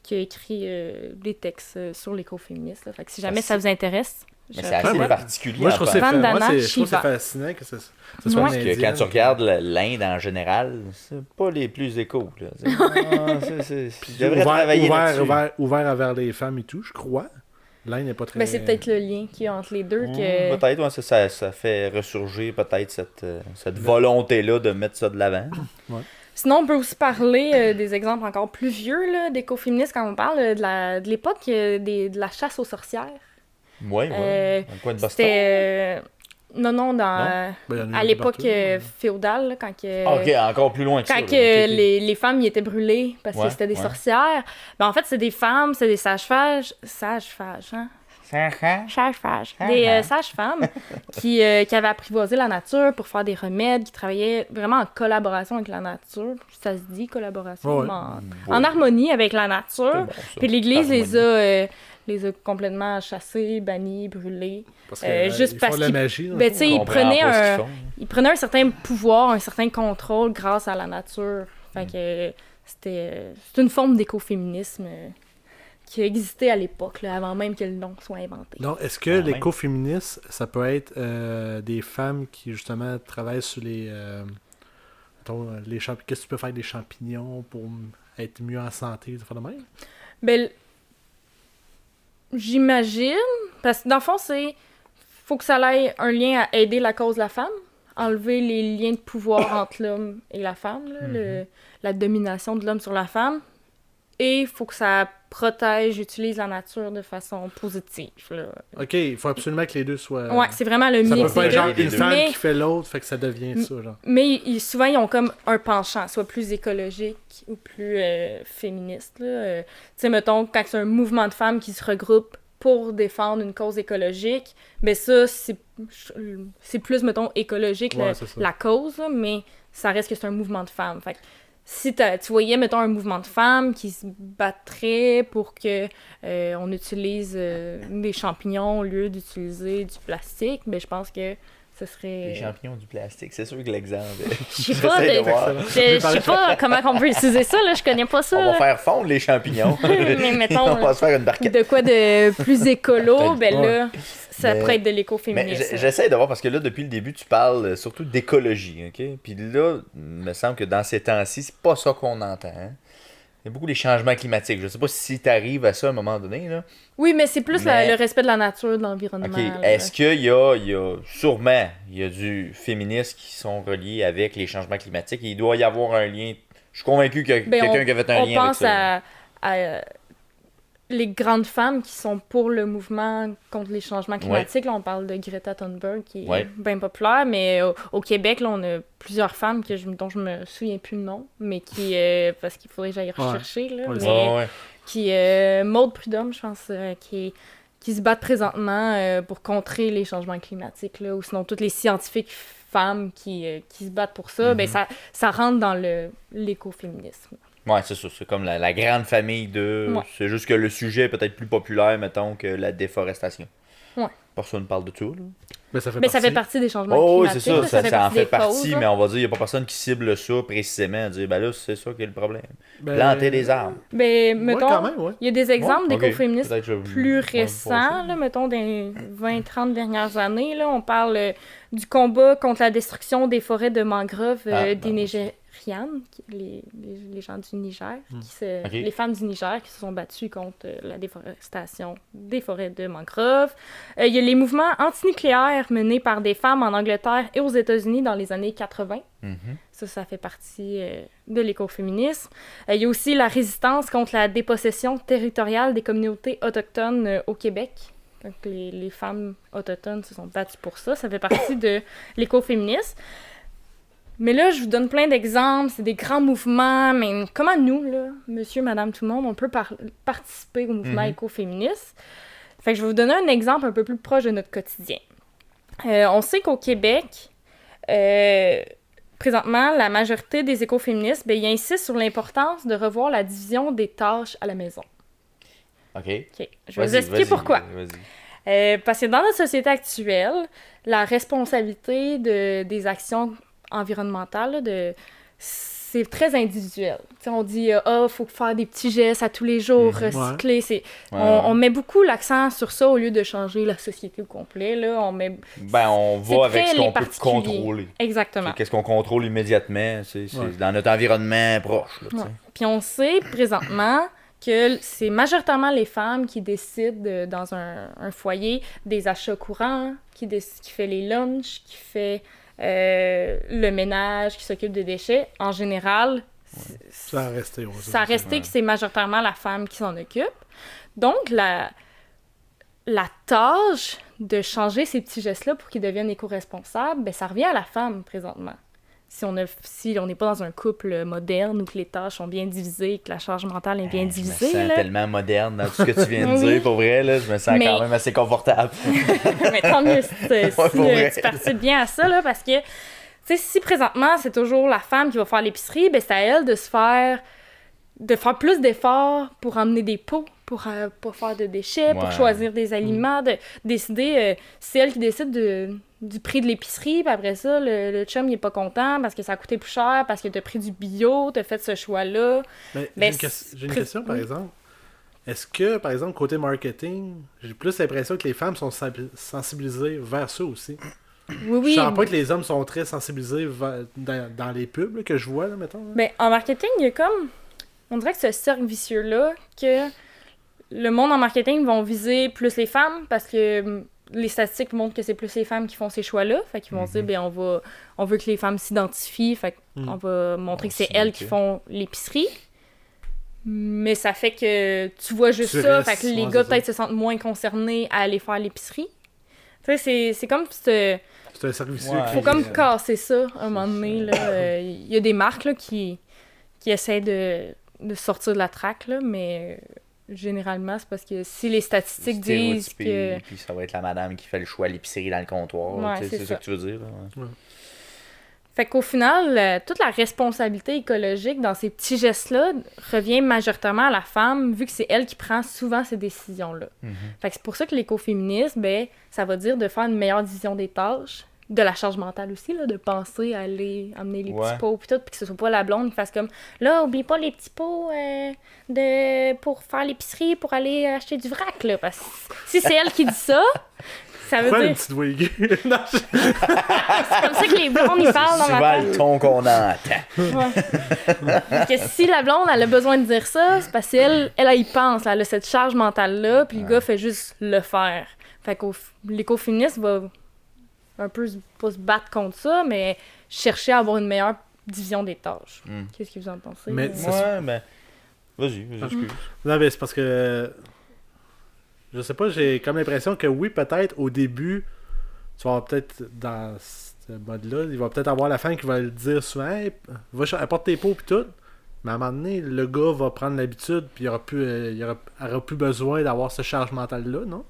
qui a écrit des textes sur l'écoféminisme. Là. Fait que si jamais ça vous intéresse, Mais je c'est assez recommande. particulier. Moi, je trouve en c'est fait. Vandana moi, je trouve que Shiva. c'est fascinant que ça soit Ouais. une Parce que indienne. quand tu regardes l'Inde en général, c'est pas les plus échos. Là. Ils devraient travailler là-dessus. Ouvert envers les femmes et tout, je crois. L'Inde n'est pas très... Ben, c'est peut-être le lien qu'il y a entre les deux. Que... Peut-être, ouais, ça fait ressurgir peut-être cette volonté-là de mettre ça de l'avant. Sinon, on peut aussi parler des exemples encore plus vieux là, d'écoféministes quand on parle de l'époque de la chasse aux sorcières. Oui, oui. Dans le coin de Boston. C'était Non, Ben, il y en a à eu l'époque partout, ouais. féodale, là, quand que... Ah, ok, encore plus loin que ça. Quand là. que Ok, ok. les femmes y étaient brûlées parce que Ouais, c'était des ouais. sorcières, ben en fait, c'est des femmes, c'est des sages-fages, hein? Sages-fages. Des sages-femmes qui avaient apprivoisé la nature pour faire des remèdes, qui travaillaient vraiment en collaboration avec la nature. Ça se dit collaboration, Ouais. mais en harmonie avec la nature. C'est bon, ça. Puis l'Église Harmonie. les a complètement chassés, bannis, brûlés. Parce que, juste ils parce font de la qu'ils- magie. dans le Ben, fond. tu sais, On ils comprend prenaient pas ce qu'ils un... font. Ils prenaient un certain pouvoir, un certain contrôle grâce à la nature. Fait que c'est une forme d'écoféminisme qui existait à l'époque, là, avant même que le nom soit inventé. Donc, est-ce que Quand même. l'écoféministe, ça peut être des femmes qui, justement, travaillent sur les... Qu'est-ce que tu peux faire avec des champignons pour être mieux en santé, ça fait de même? Ben, j'imagine, parce que dans le fond, faut que ça ait un lien à aider la cause de la femme, enlever les liens de pouvoir entre l'homme et la femme, là, la domination de l'homme sur la femme, et il faut que ça protège, utilise la nature de façon positive. Là. OK, il faut absolument que les deux soient... Ouais, c'est vraiment le Ça mix peut pas des être genre deux. une femme Mais- qui fait l'autre, fait que ça devient ça, genre. Mais souvent, ils ont comme un penchant, soit plus écologique ou plus féministe. Tu sais, mettons, quand c'est un mouvement de femmes qui se regroupent pour défendre une cause écologique, ben ça, c'est plus, mettons, écologique, Ouais, c'est ça. la cause, là, mais ça reste que c'est un mouvement de femmes. Fait que si tu voyais, mettons, un mouvement de femmes qui se battrait pour que on utilise des champignons au lieu d'utiliser du plastique, ben je pense que ce serait... Les champignons du plastique, c'est sûr que l'exemple. Je sais pas, J'essaie de voir. je sais pas comment on peut utiliser ça, là, je connais pas ça. On va là. faire fondre les champignons. Mais mettons, on va se faire une barquette. de quoi de plus écolo, ben là, ça Mais- pourrait être de Mais l'écoféminisme. j'essaie de voir parce que là, depuis le début, tu parles surtout d'écologie, OK? Puis là, il me semble que dans ces temps-ci, c'est pas ça qu'on entend. Hein? Il y a beaucoup les changements climatiques. Je sais pas si t'arrives à ça à un moment donné, là. Oui, mais c'est plus Mais- le respect de la nature, de l'environnement. OK. là. Est-ce qu'il y a sûrement, il y a du féminisme qui sont reliés avec les changements climatiques et il doit y avoir un lien. Je suis convaincu qu'il y a Ben, quelqu'un qui a fait un on lien avec pense ça. à les grandes femmes qui sont pour le mouvement contre les changements climatiques. Là, on parle de Greta Thunberg, qui est Ouais. bien populaire, mais au Québec, là, on a plusieurs femmes dont je me souviens plus le nom, mais qui, parce qu'il faudrait que j'aille rechercher, là, Ouais, mais Ouais. qui Maude Prudhomme, je pense, qui se battent présentement pour contrer les changements climatiques, là, ou sinon toutes les scientifiques femmes qui se battent pour ça, ben ça rentre dans l'écoféminisme. Ouais, c'est ça. C'est comme la grande famille de. Ouais. C'est juste que le sujet est peut-être plus populaire, mettons, que la déforestation. Ouais. Personne ne parle de tout, là. Mais ça fait Mais partie. ça fait partie des changements Oh, oui, climatiques. c'est ça. là, Ça en fait des partie, causes, mais là. on va dire, il n'y a pas personne qui cible ça précisément. Dire, ben là, c'est ça qui est le problème. Ben, Planter des arbres. Ben, Ouais, mettons, quand même, ouais. il y a des exemples Ouais, ok. d'écoféministes Peut-être que je- plus ouais, récents, là, mettons, dans les 20-30 dernières années. Là, on parle du combat contre la destruction des forêts de mangroves Ah, des ben, Nigérianes, les gens du Niger, Ok. les femmes du Niger qui se sont battues contre la déforestation des forêts de mangroves. Il y a les mouvements antinucléaires menés par des femmes en Angleterre et aux États-Unis dans les années 80. Mhm. Ça fait partie de l'écoféminisme. Il y a aussi la résistance contre la dépossession territoriale des communautés autochtones au Québec. Donc, les femmes autochtones se sont battues pour ça. Ça fait partie de l'écoféminisme. Mais là, je vous donne plein d'exemples. C'est des grands mouvements. Mais comment nous, là, monsieur, madame, tout le monde, on peut participer au mouvement écoféministe? Fait que je vais vous donner un exemple un peu plus proche de notre quotidien. On sait qu'au Québec, présentement, la majorité des écoféministes, ben, ils insistent sur l'importance de revoir la division des tâches à la maison. OK. OK. Je vais vous expliquer pourquoi. Parce que dans notre société actuelle, la responsabilité des actions environnementales, là, c'est très individuel. T'sais, on dit « faut faire des petits gestes à tous les jours, recycler. » On met beaucoup l'accent sur ça au lieu de changer la société au complet. Là. On met... Ben, on c'est va avec très ce qu'on les peut particuliers. contrôler. Exactement. C'est qu'est-ce qu'on contrôle immédiatement. C'est Ouais. dans notre environnement proche. Là, tu sais. Ouais. Puis on sait présentement que c'est majoritairement les femmes qui décident dans un foyer des achats courants, qui fait les lunchs, qui fait le ménage, qui s'occupe des déchets. En général, Ça a resté. Ouais, ça a resté que c'est majoritairement la femme qui s'en occupe. Donc, la tâche de changer ces petits gestes-là pour qu'ils deviennent éco-responsables, ben ça revient à la femme présentement. Si on n'est pas dans un couple moderne où que les tâches sont bien divisées, que la charge mentale est bien divisée. Je me sens là. tellement moderne dans tout ce que tu viens de Oui. dire, pour vrai, là, je me sens quand même assez confortable. Mais tant mieux si pour vrai. tu participes bien à ça, là, parce que, tu sais, si présentement, c'est toujours la femme qui va faire l'épicerie, ben c'est à elle de faire plus d'efforts pour emmener des pots, pour faire de déchets, pour Ouais. choisir des aliments, de décider, c'est elle qui décide du prix de l'épicerie, puis après ça, le chum, il est pas content parce que ça a coûté plus cher, parce que t'as pris du bio, t'as fait ce choix-là. Mais Mais j'ai une question, par exemple. Est-ce que, par exemple, côté marketing, j'ai plus l'impression que les femmes sont sensibilisées vers ça aussi? Oui. Je sens pas que les hommes sont très sensibilisés dans les pubs là, que je vois, là, mettons. Là. Ben, en marketing, il y a comme... On dirait que ce cercle vicieux-là, que le monde en marketing vont viser plus les femmes parce que les statistiques montrent que c'est plus les femmes qui font ces choix-là. Fait qu'ils vont se dire, ben on veut que les femmes s'identifient, fait qu'on va montrer que c'est elles qui font l'épicerie. Mais ça fait que tu vois juste Tu ça, restes, fait que les ouais, gars c'est peut-être se sentent moins concernés à aller faire l'épicerie. Tu sais, c'est comme... C'est un cercle vicieux. Ouais. Faut comme casser ça, à un moment donné. Il y a des marques là, qui essaient de sortir de la traque, là, mais généralement, c'est parce que si les statistiques disent que... Puis ça va être la madame qui fait le choix à l'épicerie dans le comptoir. Ouais, Tu sais, c'est c'est ça. ça que tu veux dire. Là, ouais. Fait qu'au final, toute la responsabilité écologique dans ces petits gestes-là revient majoritairement à la femme, vu que c'est elle qui prend souvent ces décisions-là. Fait que c'est pour ça que l'écoféminisme, ben, ça va dire de faire une meilleure division des tâches, de la charge mentale aussi, là, de penser à aller amener les petits pots, puis tout, puis que ce soit pas la blonde qui fasse comme « Là, oublie pas les petits pots pour faire l'épicerie, pour aller acheter du vrac, là. » Parce que si c'est elle qui dit ça, ça veut Pourquoi dire... une petite voix aiguë? Non, C'est comme ça que les blondes, ils parlent dans ma Souvent tête. le ton qu'on entend. Ouais. Que si la blonde, elle a besoin de dire ça, c'est parce qu'elle, elle y pense, là, elle a cette charge mentale-là, puis le gars fait juste le faire. Fait que l'écoféministe va un peu pas se battre contre ça, mais chercher à avoir une meilleure division des tâches. Qu'est-ce que vous en pensez? Mais Ouais, mais... Vas-y, excuse. Non, mais c'est parce que... Je sais pas, j'ai comme l'impression que oui, peut-être, au début, tu vas avoir peut-être dans ce mode-là, il va peut-être avoir la femme qui va le dire souvent, hey, apporte tes pots pis tout. Mais à un moment donné, le gars va prendre l'habitude, puis il aura plus besoin d'avoir ce charge mental-là, non?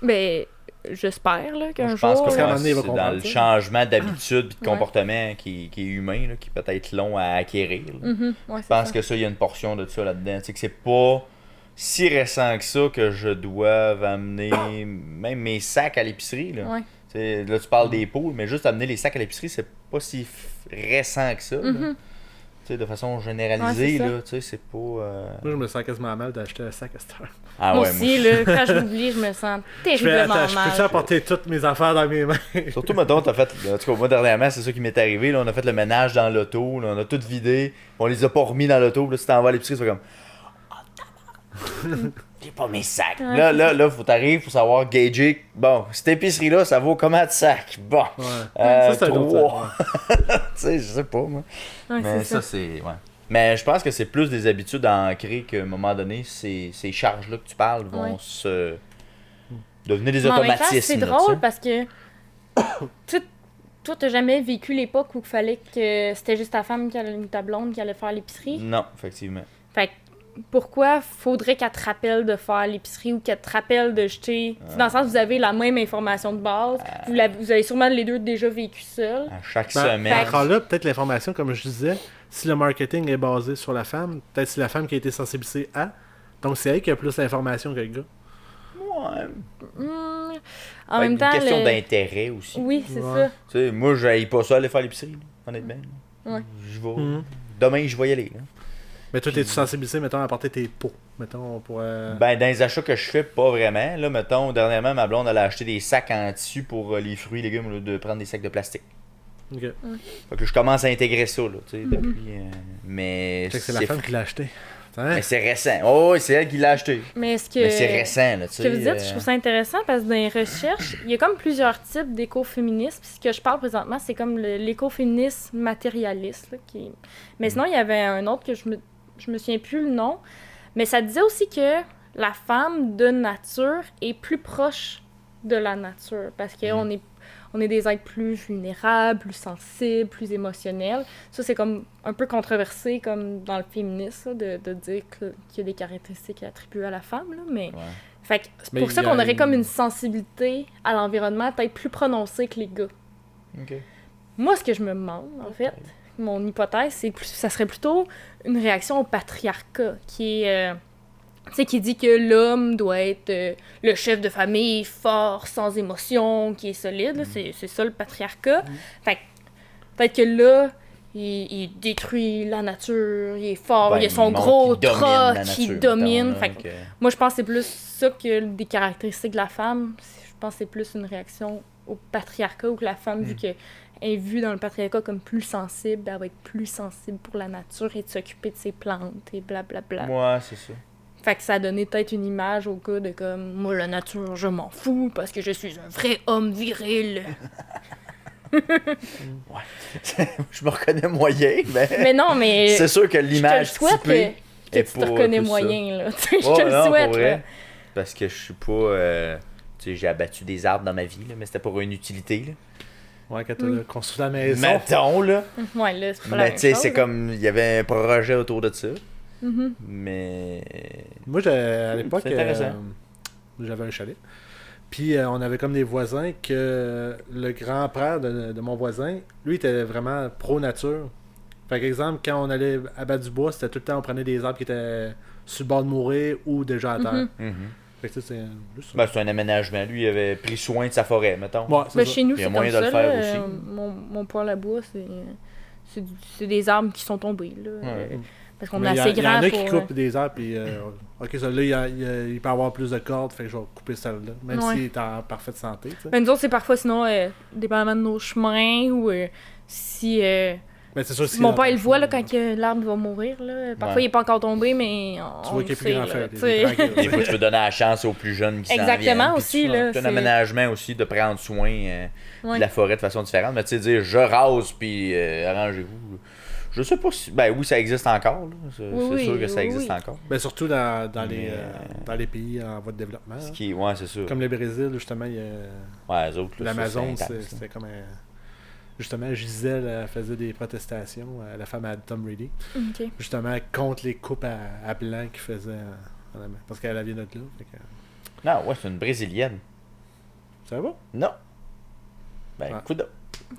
Ben, j'espère, là, qu'un Je pense jour... que qu'à un moment donné, il va c'est dans comprendre le ça. changement d'habitude et de Ouais. comportement qui est humain, là, qui peut être long à acquérir. Là. Ouais, Je c'est pense ça. que ça, il y a une portion de ça là-dedans. Tu sais, que c'est pas si récent que ça que je dois amener même mes sacs à l'épicerie. Là. Ouais. Tu sais, là, tu parles des pots, mais juste amener les sacs à l'épicerie, c'est pas si récent que ça. Là. Tu sais, de façon généralisée, Ouais, c'est ça. là, tu sais, c'est pas... Moi, je me sens quasiment mal d'acheter un sac à cette heure. Ah Moi ouais, aussi, là, quand je l'oublie, je me sens Je fais, terriblement attends, je mal. peux-tu apporter toutes mes affaires dans mes mains? Surtout, mettons, t'as fait. En tout cas, moi, dernièrement, c'est ça qui m'est arrivé. Là, on a fait le ménage dans l'auto. Là, on a tout vidé. On les a pas remis dans l'auto. Là, si t'en vas à l'épicerie, tu fais comme. Oh, tabarnak. J'ai pas mes sacs. Ouais, Là, faut t'arriver, faut savoir gager. Bon, cette épicerie-là, ça vaut combien de sacs? Bon. Ouais. Ça, Ça, c'est un autre 3. sac, Tu sais, je sais pas, moi. Ouais, Mais c'est ça, c'est. Ouais. Mais je pense que c'est plus des habitudes à ancrer qu'à un moment donné, ces charges-là que tu parles vont Ouais. se. devenir des Mais en même temps, automatismes. c'est là, tu drôle sais. parce que toi, t'as jamais vécu l'époque où il fallait que c'était juste ta femme ou ta blonde qui allait faire l'épicerie. Non, effectivement. Fait que pourquoi faudrait qu'elle te rappelle de faire l'épicerie ou qu'elle te rappelle de jeter... Dans le sens, vous avez la même information de base. Vous avez sûrement les deux déjà vécu seuls. À chaque Ben, semaine. encore là, peut-être l'information, comme je disais, si le marketing est basé sur la femme, peut-être c'est la femme qui a été sensibilisée à. Donc c'est elle qui a plus d'informations que le gars. Ouais. En même temps, une question le- d'intérêt aussi. Oui, c'est Ouais. ça. Tu sais, moi, j'aille pas ça aller faire l'épicerie, là, honnêtement. Ouais. Je vais. Mhm. Demain, je vais y aller. Là. Mais toi, es-tu sensibilisé, mettons, à apporter tes pots? Mettons, pour... Ben, dans les achats que je fais, pas vraiment. Là, mettons, dernièrement, ma blonde, elle a acheté des sacs en tissu pour les fruits et légumes au lieu de prendre des sacs de plastique. Ok. Fait que je commence à intégrer ça, là, tu sais, depuis. Mais Fait que c'est la femme qui l'a acheté. Hein? Mais c'est récent. Oh, oui, c'est elle qui l'a acheté. Mais est-ce que... Mais c'est récent, là, tu Ce sais. que vous dites, je trouve ça intéressant parce que dans les recherches, il y a comme plusieurs types d'écoféminisme. Puis ce que je parle présentement, c'est comme l'écoféminisme matérialiste. Là, Mais sinon, il y avait un autre que je me souviens plus le nom. Mais ça disait aussi que la femme de nature est plus proche de la nature parce qu'on on est des êtres plus vulnérables, plus sensibles, plus émotionnels. Ça, c'est comme un peu controversé comme dans le féminisme, là, de dire qu'il y a des caractéristiques attribuées à la femme, là, mais... Ouais. Fait que c'est Mais pour ça il y a qu'on aurait une- comme une sensibilité à l'environnement peut-être plus prononcée que les gars. Ok. Moi, ce que je me demande, en fait, mon hypothèse, c'est que ça serait plutôt une réaction au patriarcat, qui est... tu sais, qui dit que l'homme doit être le chef de famille, fort, sans émotion, qui est solide. là. C'est ça le patriarcat. Fait que peut-être que là, il détruit la nature, il est fort, Ben, il a son montre gros qu'il domine la troc, nature, il domine. mettons, Fait là, que que- moi, je pense que c'est plus ça que des caractéristiques de la femme. Je pense que c'est plus une réaction au patriarcat, ou que la femme, vu qu'elle est vue dans le patriarcat comme plus sensible, elle va être plus sensible pour la nature et de s'occuper de ses plantes et blablabla. Ouais, c'est ça. Fait que ça a donné peut-être une image au gars de comme moi la nature je m'en fous parce que je suis un vrai homme viril. Je me reconnais moyen, mais... Mais non, mais c'est sûr que je te le l'image souhaite typée que est tu te pas reconnais tout ça. moyen là. Tu sais, je Ouais, te le non, souhaite pour là. vrai. Parce que je suis pas... tu sais, j'ai abattu des arbres dans ma vie, là, mais c'était pour une utilité, là. Ouais, quand t'as Oui. construit la maison. Mettons, là. Ouais, là, c'est pas la Mais même tu sais, chose, c'est là. comme... Il y avait un projet autour de ça. Mhm. Mais... Moi, à l'époque, c'est intéressant. j'avais un chalet. Puis on avait comme des voisins que le grand-père de mon voisin, lui, était vraiment pro-nature. Par exemple, quand on allait abattre du bois, c'était tout le temps, on prenait des arbres qui étaient sur le bord de mourir ou déjà à terre. Mhm. Mhm. Fait que ça, c'est juste ça. Ben, c'est un aménagement. Lui, il avait pris soin de sa forêt, mettons. Ouais, c'est Ben, ça. chez nous, Il y a c'est moyen comme de le ça. faire Là, aussi. mon poêle à bois, c'est des arbres qui sont tombés. Là, Ouais. parce qu'on Mais est il y, assez il y en grand a pour... qui coupent des arbres, puis ok, ça là, il peut avoir plus de cordes, fait que je vais couper celle-là, même Ouais. s'il est en parfaite santé. Tu sais. Ben, nous autres, c'est parfois, sinon, dépendamment de nos chemins, ou si... Mais c'est sûr, si mon dans père, ton il voit là, chemin, quand que l'arbre va mourir. Là. Parfois, Ouais. il n'est pas encore tombé, mais tu on vois le qu'il est plus sait, grand là, fait. tu sais. Des fois, tu peux donner la chance aux plus jeunes qui s'en viennent. Exactement puis aussi, tu- là, C'est un c'est- aménagement aussi de prendre soin Ouais. de la forêt de façon différente. Mais tu sais, dire je rase puis arrangez-vous. Je sais pas si. Ben oui, ça existe encore. Là. C'est Oui, sûr que oui, ça oui, existe oui. encore. Ben, surtout Mais, dans les pays en voie de développement. Ce hein. qui... Ouais, c'est sûr. Comme le Brésil, justement, il y a Ouais, les autres. là, ça, l'Amazon, c'est intense, là. c'était comme un... Justement, Gisèle elle faisait des protestations, la femme à Tom Brady, Ok. justement contre les coupes à blanc qu'il faisait en Amérique. Parce qu'elle vient de là. Fait que... Non, ouais, c'est une brésilienne. Ça va? Non. Ben, Ah. écoute.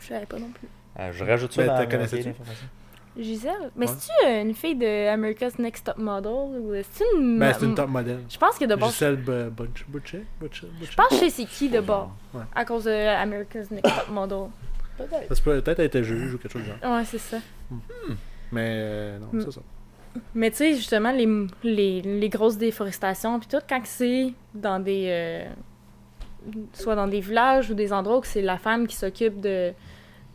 Je savais pas non plus. Je rajoute ça Ben, dans t'as mon connaissais-tu? filet d'information. Gisèle? Mais Ouais. c'est-tu une fille de America's Next Top Model? Ou c'est une... Ben, c'est une top modèle. Je pense que de base... Gisèle Butcher? Je pense que je sais c'est qui de base. Ouais. À cause de America's Next Top Model. Peut-être. Ça se peut peut-être être juge ou quelque chose de genre. Ouais, c'est ça. Mais non, Mm. c'est ça. Mais tu sais, justement, les grosses déforestations, puis tout, quand c'est dans des... soit dans des villages ou des endroits où c'est la femme qui s'occupe de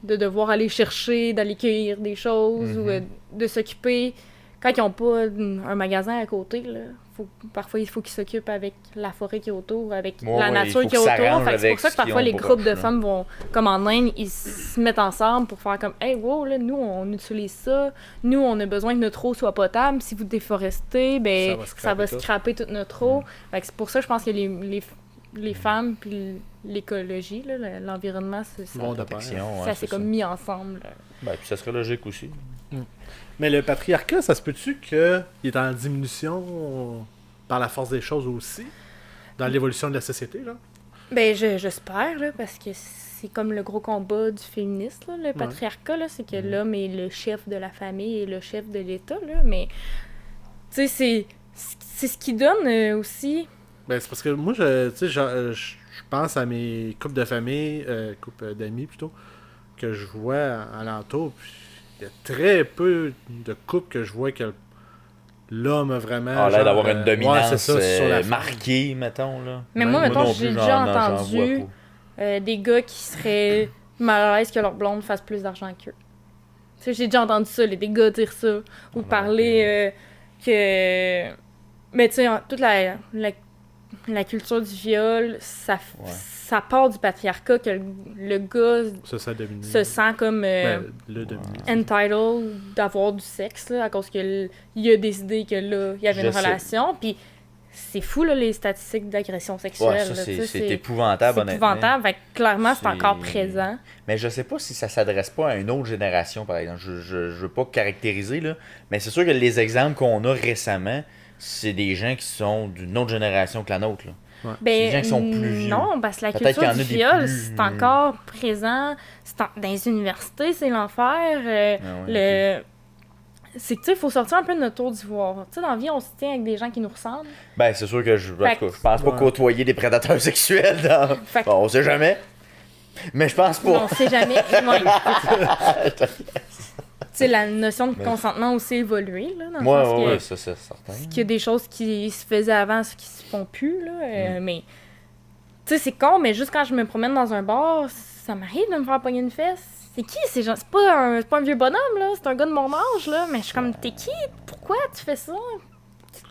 devoir aller chercher, d'aller cueillir des choses, ou de s'occuper... Quand ils n'ont pas un magasin à côté, là, parfois il faut qu'ils s'occupent avec la forêt qui est autour, avec Ouais, la ouais, nature il faut qui est qu'ils autour. s'arrangent Fait que c'est avec pour ça que ce qu'ils parfois ont les pour groupes de eux, là. femmes vont, comme en Inde, ils se mettent ensemble pour faire comme « Hey, wow, là, nous, on utilise ça. Nous, on a besoin que notre eau soit potable. Si vous déforestez, ben, ça va scraper toute notre eau. Fait que c'est pour ça que je pense que les femmes puis l'écologie, là, l'environnement, ça Vont de pair. Protection, ouais, s'est c'est comme ça. mis ensemble. Ben, puis ça serait logique aussi. Mais le patriarcat, ça se peut-tu qu'il est en diminution par la force des choses aussi? Dans l'évolution de la société, là? Ben, j'espère, là, parce que c'est comme le gros combat du féministe, là, le patriarcat, là, c'est que l'homme est le chef de la famille et le chef de l'État, là, mais, tu sais, c'est ce qui donne aussi... Ben, c'est parce que moi, tu sais, je pense à mes couples de famille, couples d'amis plutôt, que je vois alentour, puis il y a très peu de couples que je vois que l'homme a vraiment... Ah, l'air genre, d'avoir une dominance ouais, c'est ça, sur la femme. marquée, mettons. Là. Mais moi, mettons, non j'ai plus, déjà j'en vois entendu des gars qui seraient mal à l'aise que leur blonde fasse plus d'argent qu'eux. Tu sais, j'ai déjà entendu ça, des gars dire ça, ou parler que... Mais tu sais, toute la culture du viol, ça part du patriarcat, que le gars Ça domine. se sent comme Ben, le dominer. entitled d'avoir du sexe, là, à cause qu'il a décidé que là, il y avait une Je sais. relation, puis c'est fou, là, les statistiques d'agression sexuelle. Ouais, ça, là, tu sais, c'est épouvantable, c'est honnêtement. épouvantable. Fait que clairement, c'est C'est- encore présent. Mais je sais pas si ça s'adresse pas à une autre génération, par exemple. Je veux pas caractériser, là, mais c'est sûr que les exemples qu'on a récemment, c'est des gens qui sont d'une autre génération que la nôtre, là. Ouais. Ben, C'est des gens qui sont plus vieux. non, parce que la Peut-être culture qu'il y en du a des viol, plus- c'est encore présent. Dans les universités, c'est l'enfer. Ah ouais, C'est que, tu sais, il faut sortir un peu de notre tour d'ivoire. Tu sais, dans la vie, on se tient avec des gens qui nous ressemblent. Ben, c'est sûr que en tout cas, je pense pas Ouais. côtoyer des prédateurs sexuels dans... Fait que- Bon, on sait jamais. Mais je pense On pas. sait jamais. Tu sais, la notion de consentement aussi évolué, là, dans le Moi, sens que- ouais, ça, c'est certain. qu'il y a des choses qui se faisaient avant, ce qui se font plus, là. Mais, tu sais, c'est con, mais juste quand je me promène dans un bar, ça m'arrive de me faire pogner une fesse. C'est qui ces gens? C'est pas un vieux bonhomme, là. C'est un gars de mon âge, là. Mais je suis comme, t'es qui? Pourquoi tu fais ça?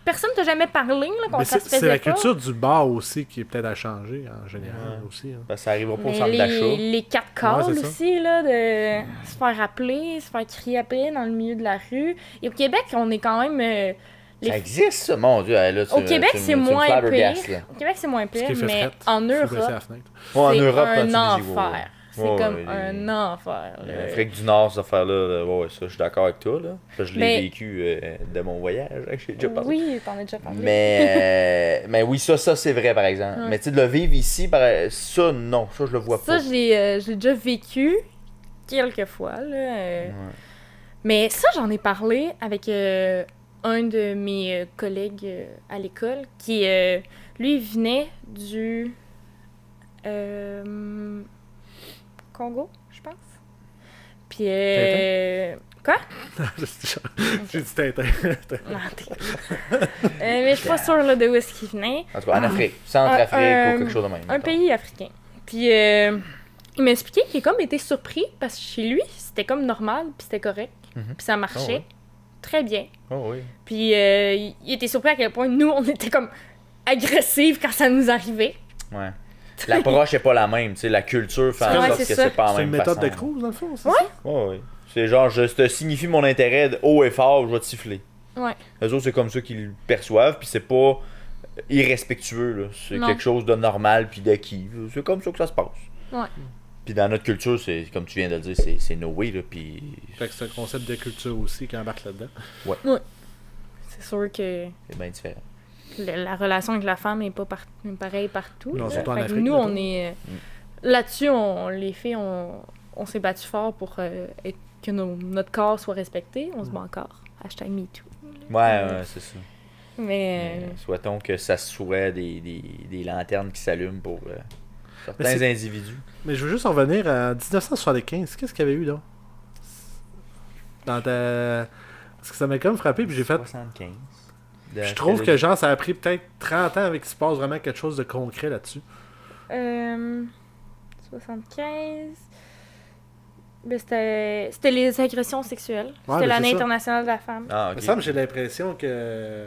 Personne t'a jamais parlé, là, quand Mais ça se faisait c'est la pas. culture du bar aussi qui est peut-être à changer en général aussi. Hein. Ben, ça arrivera pas au Mais centre d'achat. les quatre calls Ouais, c'est ça. aussi, là, de se faire appeler, se faire crier après dans le milieu de la rue. Et au Québec, on est quand même... les- Ça existe, ça, mon Dieu. Là, Au Québec, c'est moins flabbergastes, pire. là. Au Québec, c'est moins Ce qui pire, fait mais frette. en Faut baisser Europe, la fenêtre. Ouais, en c'est Europe, quand tu un dis, enfer. C'est Ouais, comme ouais, un enfer. là. L'Afrique du Nord, cette affaire-là, ouais, ça, je suis d'accord avec toi, là. Ça, je l'ai Mais- vécu de mon voyage, hein, j'ai déjà parlé. Oui, t'en as déjà parlé. Mais oui, ça c'est vrai, par exemple. Ouais. Mais tu sais, de le vivre ici, ça, non, ça, je le vois Ça, pas. j'ai déjà vécu quelques fois. Là, Ouais. Mais ça, j'en ai parlé avec un de mes collègues à l'école qui, lui, venait du Congo, je pense. Puis, quoi? J'ai dit Tintin. Non, mais je suis pas sûre là, de où est-ce qu'il venait. En tout cas, en Afrique, Centrafrique ou quelque chose de même. Un mettons. pays africain. Puis il m'a expliqué qu'il a comme été surpris parce que chez lui, c'était comme normal, puis c'était correct, Mhm. puis ça marchait Oh, ouais. très bien. Oh oui. Puis il était surpris à quel point nous, on était comme agressifs quand ça nous arrivait. Ouais. L'approche est pas la même, tu sais, la culture fait en Ouais, sorte c'est que ça. c'est pas la C'est même une méthode façon. de cruise, dans le fond, c'est Ouais. ça? Ouais, ouais. C'est genre, je te signifie mon intérêt haut et fort, je vais te siffler. Ouais. Eux autres, c'est comme ça qu'ils le perçoivent, puis c'est pas irrespectueux, là. C'est Non. quelque chose de normal puis d'acquis. C'est comme ça que ça se passe. Ouais. Puis dans notre culture, c'est comme tu viens de le dire, c'est no way, là, puis Fait que c'est un concept de culture aussi qui embarque là-dedans. C'est sûr que c'est bien différent. la relation avec la femme n'est pas pareille partout. Non, là. surtout en Fait que Afrique, nous, mettons. on est... Là-dessus, les filles, on s'est battu fort pour que notre corps soit respecté. On se bat encore. Hashtag MeToo. Ouais, c'est ça. Mais... Souhaitons que ça soit des lanternes qui s'allument pour certains Mais c'est- individus. Mais je veux juste en revenir à 1975. Qu'est-ce qu'il y avait eu là? Dans ta... Parce que ça m'a comme frappé, puis j'ai fait... 75. Je trouve que genre ça a pris peut-être 30 ans avec qu'il se passe vraiment quelque chose de concret là-dessus. 75... Ben, c'était les agressions sexuelles. Ouais, C'était mais l'année c'est ça. internationale de la femme. Ah, Il ok. me semble que j'ai l'impression que...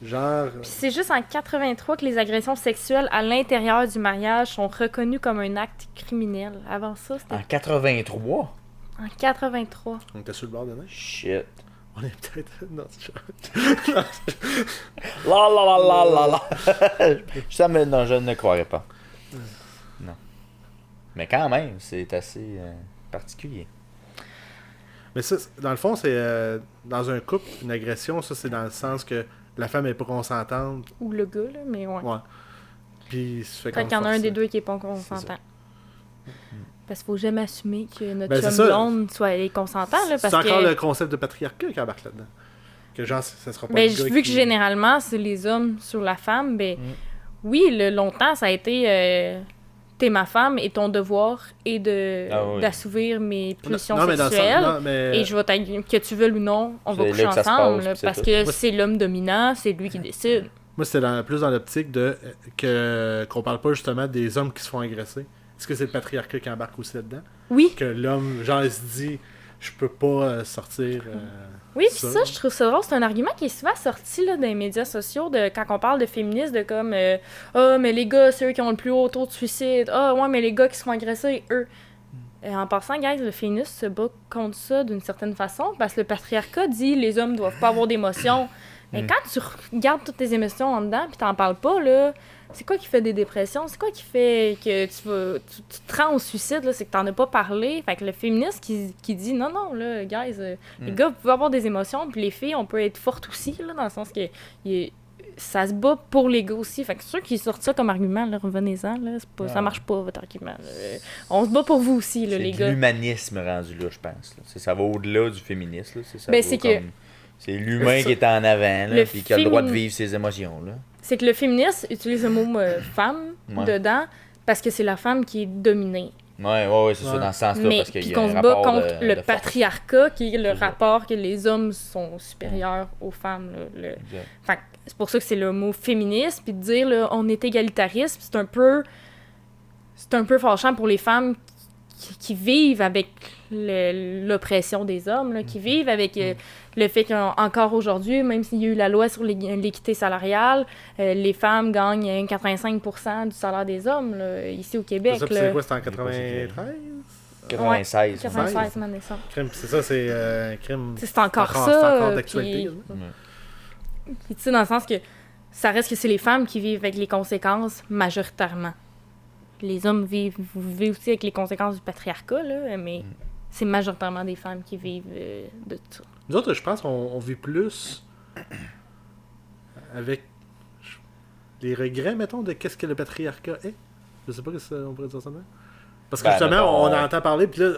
Genre... Puis c'est juste en 83 que les agressions sexuelles à l'intérieur du mariage sont reconnues comme un acte criminel. Avant ça, c'était En 83? en 83. On était sur le bord de neige. Shit. On est peut-être... Non, c'est La la la la la la. Non, je ne croirais pas. Non. Mais quand même, c'est assez particulier. Mais ça, dans le fond, c'est... dans un couple, une agression, ça, c'est dans le sens que la femme est pas consentante. Ou le gars, là, mais ouais. Ouais. Puis, ça fait Peut-être qu'il y en a un des deux qui est pas consentant. Parce qu'il faut jamais assumer que notre Ben, c'est chum ça. blonde soit consentant, là, C'est parce encore que... le concept de patriarcat qui embarque là-dedans. Que genre, ça sera pas Ben, le gars vu que qui- généralement, c'est les hommes sur la femme, ben, oui, longtemps, ça a été... T'es ma femme et ton devoir est d'assouvir mes pulsions Non, mais dans le sens- sexuelles. non, mais- Et je vais que tu veuilles ou non, on va C'est coucher là que ça se ensemble. passe, là, puis c'est parce tout. que Moi, c'est l'homme dominant, c'est lui qui décide. Moi, c'était plus dans l'optique de qu'on parle pas justement des hommes qui se font agresser. Est-ce que c'est le patriarcat qui embarque aussi là-dedans? Oui, Que l'homme, genre, il se dit, je peux pas sortir... oui, puis ça. ça, je trouve ça drôle. C'est un argument qui est souvent sorti là, dans les médias sociaux de, quand on parle de féministes, de comme ah, mais les gars, c'est eux qui ont le plus haut taux de suicide. Ah, ouais, mais les gars qui se font agresser, eux. En passant, guys, le féministe se bat contre ça d'une certaine façon parce que le patriarcat dit les hommes doivent pas avoir d'émotions. Mais quand tu regardes toutes tes émotions en dedans, puis t'en parles pas, là, c'est quoi qui fait des dépressions? C'est quoi qui fait que tu te rends au suicide, là? C'est que t'en as pas parlé. Fait que le féministe qui dit non, non, là, guys, les gars, vous pouvez avoir des émotions, puis les filles, on peut être fortes aussi, là, dans le sens que ça se bat pour les gars aussi. Fait que ceux qui sortent ça comme argument, là, revenez-en, là, ça marche pas, votre argument. On se bat pour vous aussi, là, les gars. C'est l'humanisme rendu là, je pense. Là. Ça va au-delà du féminisme. Là. C'est que... C'est l'humain qui est en avant, là, puis qui a le droit de vivre ses émotions. Là. C'est que le féministe utilise le mot femme dedans parce que c'est la femme qui est dominée. Ouais, c'est ça, dans ce sens-là. Mais parce qu'il y a qu'on un se bat rapport contre le de force. patriarcat, qui est le rapport que les hommes sont supérieurs aux femmes. Là, Fait que c'est pour ça que c'est le mot féministe, puis de dire là, on est égalitariste, c'est un peu fâchant pour les femmes qui vivent avec l'oppression des hommes, là, qui vivent avec le fait qu'encore aujourd'hui, même s'il y a eu la loi sur l'équité salariale, les femmes gagnent 85% du salaire des hommes, là, ici au Québec. C'est quoi, c'était en 93? 96. Ouais, 96, ma naissance. C'est ça, c'est crime. C'est encore ça. C'est encore d'actualité. Puis tu sais, dans le sens que ça reste que c'est les femmes qui vivent avec les conséquences majoritairement. Les hommes vous vivez aussi avec les conséquences du patriarcat, là, mais c'est majoritairement des femmes qui vivent de tout ça. Nous autres, je pense qu'on vit plus avec les regrets, mettons, de qu'est-ce que le patriarcat est. Je sais pas si on pourrait dire ça même. Parce que justement, on entend parler, puis là,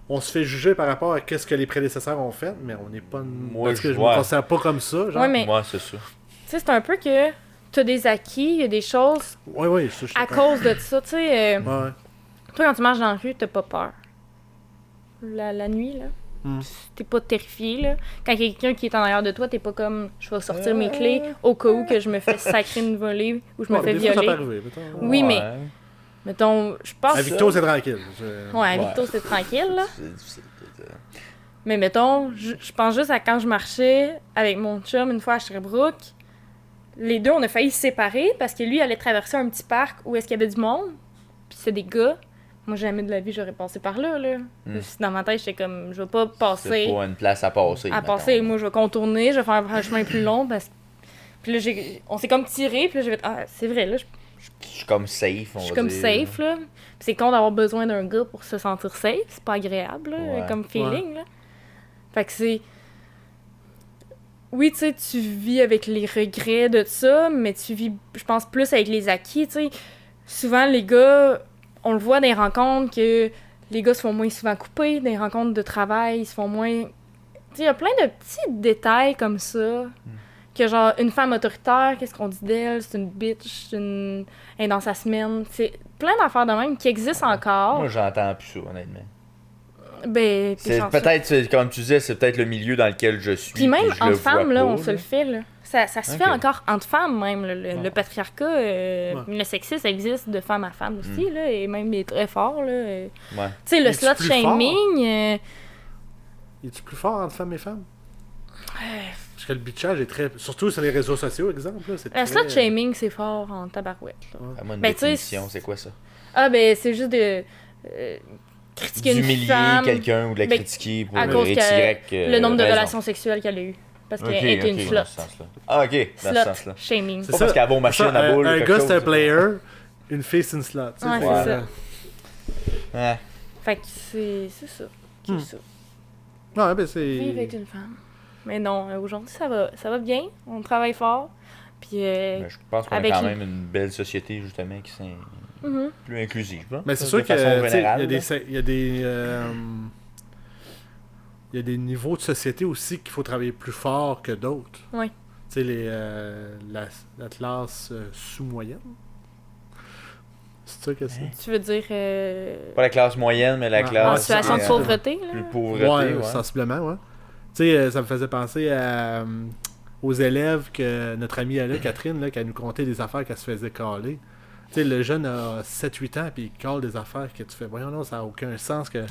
on se fait juger par rapport à qu'est-ce que les prédécesseurs ont fait, mais on n'est pas... Parce que je me considère pas comme ça, genre. Ouais, mais Moi, c'est ça. tu sais, c'est un peu que t'as des acquis, il y a des choses Ça, à cause de ça, tu sais. Ouais. Toi, quand tu marches dans la rue, t'as pas peur. La nuit, là. T'es pas terrifié, là. Quand il y a quelqu'un qui est en arrière de toi, t'es pas comme je vais sortir mes clés au cas où que je me fais sacrer une volée ou je me fais des fois, violer. ça peut arriver, mettons. Oui, mais mettons, je pense. À Victo, c'est tranquille. Ouais, à Victo, c'est tranquille, là. C'est difficile. Mais mettons, je pense juste à quand je marchais avec mon chum une fois à Sherbrooke. Les deux, on a failli se séparer parce que lui allait traverser un petit parc où est-ce qu'il y avait du monde. Puis c'est des gars. Moi, jamais de la vie, j'aurais passé par là, là. Dans ma tête, j'étais comme, je vais pas passer. C'est pas une place à passer. Moi, je vais contourner, je vais faire un chemin plus long parce que. Puis là, on s'est comme tiré, puis là, j'ai fait, c'est vrai, là, Je suis comme safe, on va dire. je suis comme safe, là. Puis c'est con d'avoir besoin d'un gars pour se sentir safe. C'est pas agréable, là, comme feeling, là. Fait que c'est... Oui, tu sais, tu vis avec les regrets de ça, mais tu vis, je pense, plus avec les acquis, tu sais. Souvent, les gars, on le voit dans les rencontres que les gars se font moins souvent couper, dans les rencontres de travail, ils se font moins... Tu sais, il y a plein de petits détails comme ça. Que genre, une femme autoritaire, qu'est-ce qu'on dit d'elle? C'est une bitch, elle est dans sa semaine. C'est plein d'affaires de même qui existent encore. Moi, j'entends plus ça, honnêtement. Ben, C'est peut-être, comme tu disais, c'est peut-être le milieu dans lequel je suis. Puis même je entre le vois femmes, là, pas, on se le fait, là. Ça se fait encore entre femmes, même. Là. Le patriarcat, le sexisme existe de femme à femme aussi, là, et même il est très fort, là. Tu sais, le slut-shaming... Es-tu plus fort entre femmes et femmes? Parce que le bitchage est très... Surtout sur les réseaux sociaux, exemple. Là, le slut-shaming, c'est fort en tabarouette. Moi, une définition, c'est quoi ça? Ah, ben, c'est juste de... critiquer une d'humilier femme, quelqu'un ou de la critiquer pour à cause le nombre de relations sexuelles qu'elle a eues. Parce qu'elle était une slut. Ah, ok, dans ce sens-là. Slut, shaming. Pas parce qu'elle va aux machines à boule. Un gars, c'est un player, une fille, c'est une slut. Ouais, c'est ça. Ouais. Fait que c'est ça. C'est ça. Ouais, ben c'est... Vivre avec une femme. Mais non, aujourd'hui, ça va bien. On travaille fort. Puis, je pense qu'on a quand même une belle société, justement, qui est plus inclusive. Hein? Mais c'est sûr qu'il y a des niveaux de société aussi qu'il faut travailler plus fort que d'autres. Oui. Tu sais, la classe sous-moyenne. C'est ça que c'est? Tu veux dire... Pas la classe moyenne, mais la classe... En situation de pauvreté, là? Plus pauvreté, sensiblement, ouais. Tu sais, ça me faisait penser aux élèves que notre amie elle, Catherine, là, qui a nous conté des affaires qu'elle se faisait caler. Tu sais, le jeune a 7-8 ans, puis il cale des affaires que tu fais, voyons, non, ça n'a aucun sens que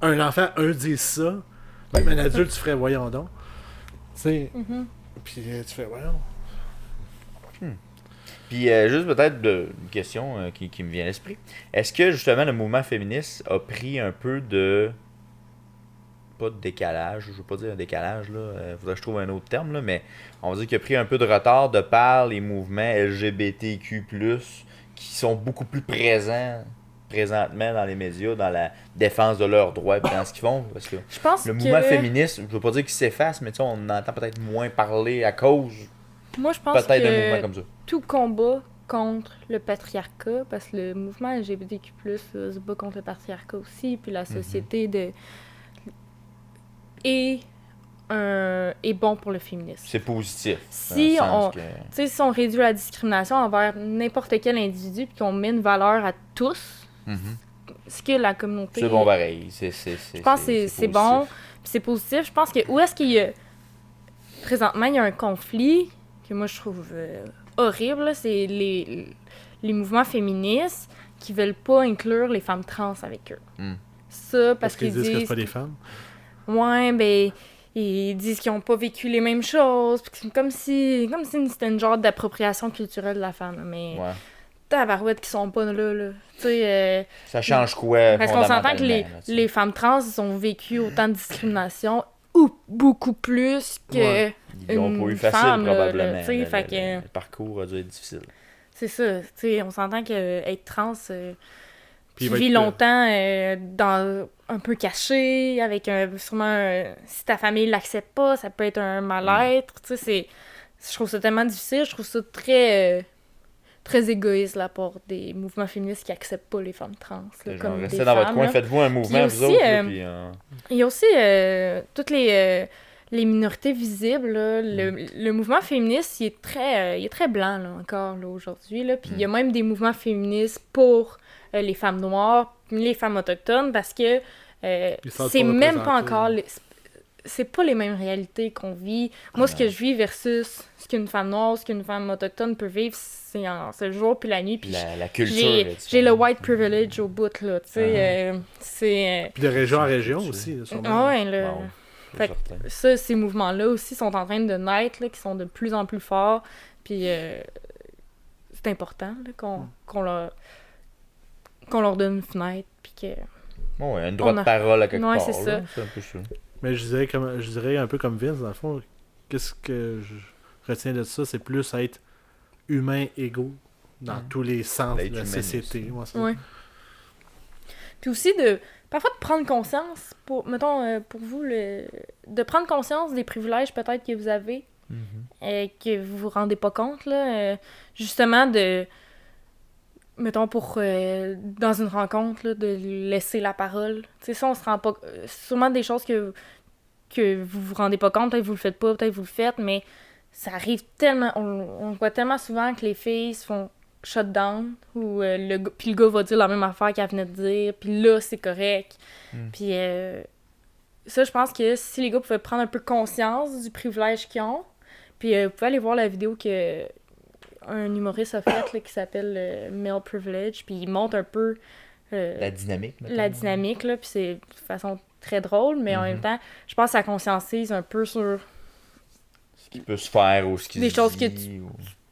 un enfant, dise ça. Même un adulte, tu ferais, voyons donc. Tu sais, puis tu fais, voyons. Puis juste peut-être une question qui me vient à l'esprit. Est-ce que justement le mouvement féministe a pris un peu de pas de décalage, je veux pas dire un décalage, là, faudrait que je trouve un autre terme, là, mais on va dire qu'il a pris un peu de retard de par les mouvements LGBTQ+, qui sont beaucoup plus présents présentement dans les médias, dans la défense de leurs droits et dans ce qu'ils font. Parce que Je pense le que... mouvement féministe, je veux pas dire qu'il s'efface, mais tu sais, on entend peut-être moins parler à cause Moi, je pense peut-être d'un mouvement que comme ça. tout combat contre le patriarcat, parce que le mouvement LGBTQ+, se bat contre le patriarcat aussi, puis la société est bon pour le féminisme. C'est positif. Si dans le sens on, tu sais, si on réduit la discrimination envers n'importe quel individu, puis qu'on met une valeur à tous, ce que la communauté... C'est bon pareil. Je pense que c'est bon, puis c'est positif. Je pense que où est-ce qu'il y a... Présentement, il y a un conflit que moi, je trouve horrible, là, c'est les mouvements féministes qui veulent pas inclure les femmes trans avec eux. Ça, parce qu'ils disent que c'est pas des femmes. Ouais, ben... Ils disent qu'ils ont pas vécu les mêmes choses, comme si c'était une genre d'appropriation culturelle de la femme. Mais tabarouettes qui sont pas là. Tu sais... ça change quoi, parce qu'on s'entend que les femmes trans ont vécu autant de discrimination, ou beaucoup plus que ils l'ont pas eu facile, femme, probablement. Là, le parcours a dû être difficile. C'est ça. Tu sais, on s'entend qu'être trans... Puis tu vis longtemps dans un peu caché, avec sûrement... si ta famille l'accepte pas, ça peut être un mal-être. Tu sais, je trouve ça tellement difficile. Je trouve ça très, très égoïste de la part des mouvements féministes qui acceptent pas les femmes trans. Là, comme restez des dans femmes, votre coin, là. faites-vous un mouvement, aussi, vous autres. Là, puis, il y a aussi toutes les minorités visibles. Là. Le mouvement féministe, il est très blanc là, encore là, aujourd'hui. Là. Puis il y a même des mouvements féministes pour... les femmes noires, les femmes autochtones, parce que c'est même pas encore... C'est pas les mêmes réalités qu'on vit. Moi, ce que je vis versus ce qu'une femme noire, ce qu'une femme autochtone peut vivre, c'est le jour puis la nuit. Puis la culture. J'ai le white privilege au bout, là, tu sais. C'est... Puis de région en région aussi, là, sûrement. Ouais, là. Bon, fait que ça, ces mouvements-là aussi sont en train de naître, là, qui sont de plus en plus forts. Puis c'est important là, qu'on leur donne une fenêtre, puis que... Bon, un droit de parole à quelque part. C'est ça. C'est un peu ça. Mais je dirais un peu comme Vince, dans le fond, qu'est-ce que je retiens de ça, c'est plus être humain égaux dans tous les sens de la société. Ouais. Puis aussi, parfois de prendre conscience, pour vous, de prendre conscience des privilèges peut-être que vous avez, que vous vous rendez pas compte, là, justement mettons, dans une rencontre, là, de laisser la parole. Tu sais, ça, on se rend pas... sûrement des choses que vous vous rendez pas compte, peut-être vous le faites pas, peut-être vous le faites, mais ça arrive tellement... On voit tellement souvent que les filles se font shut down, ou puis le gars va dire la même affaire qu'elle venait de dire, puis là, c'est correct. Puis ça, je pense que si les gars pouvaient prendre un peu conscience du privilège qu'ils ont, puis vous pouvez aller voir la vidéo que... un humoriste a fait là, qui s'appelle Male Privilege, puis il montre un peu la dynamique. La dynamique, là, puis c'est de façon très drôle, mais en même temps, je pense que ça conscientise un peu sur ce qui peut se faire ou ce qui des se choses dit, que tu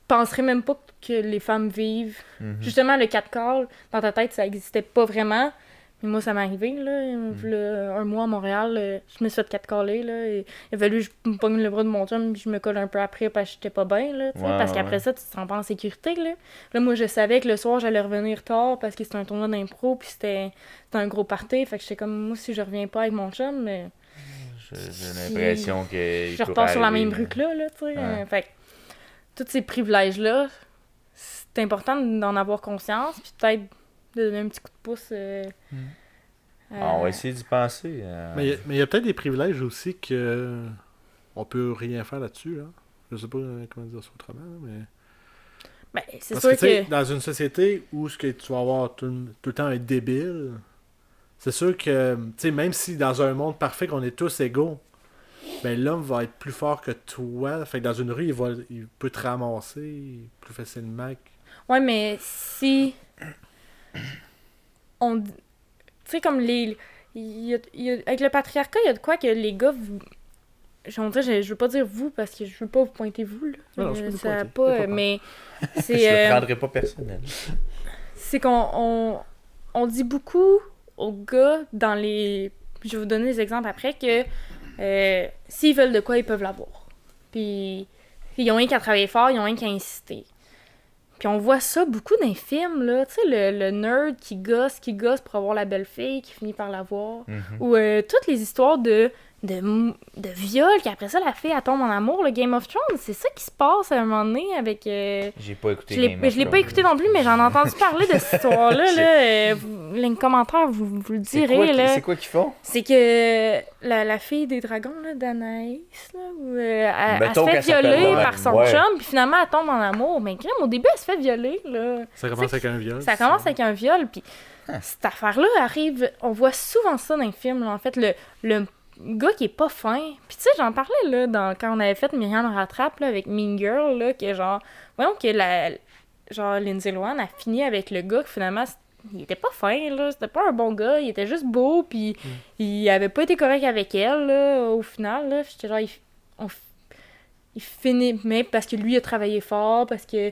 penserais même pas que les femmes vivent. Justement, le catcall, dans ta tête, ça existait pas vraiment. Mais moi, ça m'est arrivé, là, un mois à Montréal, je me suis fait catcaller, là, et il a fallu que je me pogne le bras de mon chum, puis je me colle un peu après parce que j'étais pas bien, là, parce qu'après ça, tu te sens pas en sécurité, là. Là, moi, je savais que le soir, j'allais revenir tard parce que c'était un tournoi d'impro, puis c'était un gros party, fait que j'étais comme, moi, si je reviens pas avec mon chum, mais... J'ai l'impression que... Je repars sur la même rue que là, tu sais. Fait que tous ces privilèges-là, c'est important d'en avoir conscience, puis peut-être de donner un petit coup de pouce. On va essayer d'y penser. Mais il y a peut-être des privilèges aussi que on peut rien faire là-dessus. Là. Je sais pas comment dire ça autrement, mais... Ben, c'est parce sûr que... dans une société où ce que tu vas avoir tout le temps un débile, c'est sûr que, tu sais, même si dans un monde parfait qu'on est tous égaux, ben l'homme va être plus fort que toi. Fait que dans une rue, il peut te ramasser plus facilement. Ouais, mais si... Tu sais, comme avec le patriarcat, il y a de quoi que les gars... Je veux pas dire vous, parce que je veux pas vous pointer vous, là. Non, ça pas, mais c'est... Je le prendrai pas personnel. C'est qu'on dit beaucoup aux gars dans les puis je vais vous donner des exemples après, que s'ils veulent de quoi, ils peuvent l'avoir. Puis ils ont rien qu'à travailler fort, ils ont rien qu'à insister. Puis on voit ça beaucoup dans les films, là. Tu sais, le nerd qui gosse pour avoir la belle fille, qui finit par l'avoir. Ou toutes les histoires de viol, qu'après ça, la fille, elle tombe en amour. Le Game of Thrones, c'est ça qui se passe à un moment donné avec... J'ai pas écouté Je l'ai pas écouté non plus, mais j'en ai entendu parler de cette histoire-là. Là, les commentaires, vous le direz. C'est quoi qu'ils font? C'est que la fille des dragons, là, d'Anaïs, là, elle se fait violer par son chum, puis finalement, elle tombe en amour. Mais au début, elle se fait violer. Là. Ça commence avec un viol. Ça commence avec un viol, puis cette affaire-là arrive... On voit souvent ça dans les films, là, en fait, le gars qui est pas fin. Puis tu sais, j'en parlais là quand on avait fait Myriam rattrape là, avec Mean Girl, là, que genre, voyons que Lindsay Lohan a fini avec le gars que finalement, il était pas fin, là, c'était pas un bon gars, il était juste beau, puis il avait pas été correct avec elle, là, au final, là, j'étais genre, il finit, mais parce que lui a travaillé fort, parce que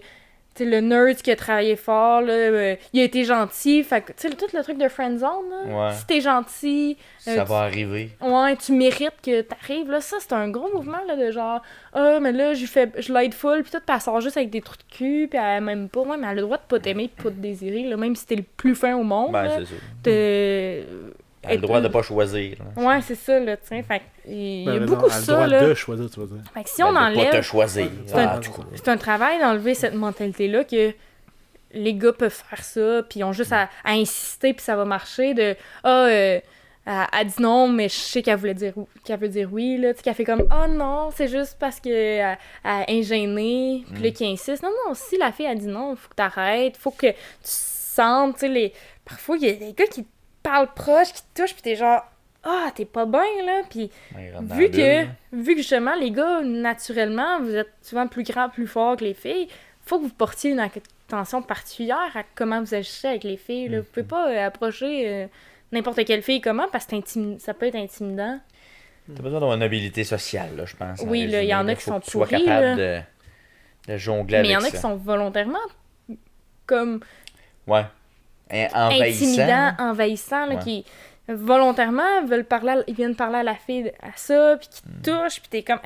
tu sais, le nerd qui a travaillé fort, là, il a été gentil. Fait que, tu sais, tout le truc de friendzone, là. Si t'es gentil... ça va arriver. Ouais, tu mérites que t'arrives, là. Ça, c'est un gros mouvement, là, de genre... mais là, je l'aide full, pis tout, pis elle sort juste avec des trous de cul, pis elle m'aime pas. Ouais, mais elle a le droit de pas t'aimer pis pas te désirer, là. Même si t'es le plus fin au monde, Ben, là, c'est ça. Elle a le droit de pas choisir. Là. Ouais, c'est ça, là, tu sais. Fait il y a beaucoup ça, là. Elle a le droit de choisir, tu vas dire. Fait que si on enlève... De pas te choisir. C'est un travail d'enlever cette mentalité-là que les gars peuvent faire ça, puis ils ont juste à insister, puis ça va marcher. Elle dit non, mais je sais qu'elle veut dire oui, là. Tu sais, qu'elle fait comme, non, c'est juste parce qu'elle est gênée, puis là, qui insiste. Non, si la fille a dit non, il faut que t'arrêtes, faut que tu sentes, tu sais, parfois, il y a des gars qui parlent proche, qui te touchent, puis t'es genre, t'es pas bien, là, puis vu que justement, les gars, naturellement, vous êtes souvent plus grands, plus forts que les filles, faut que vous portiez une attention particulière à comment vous agissez avec les filles, là. Vous pouvez pas approcher n'importe quelle fille comment, parce que ça peut être intimidant. T'as besoin d'avoir une habilité sociale, là, je pense. Oui, il y en a qui sont pourris, pourris, capable de jongler avec ça. Mais il y en a qui sont volontairement comme... Ouais. Envahissants, là, qui volontairement ils viennent parler à la fille à ça, puis qui te touchent, puis t'es comme,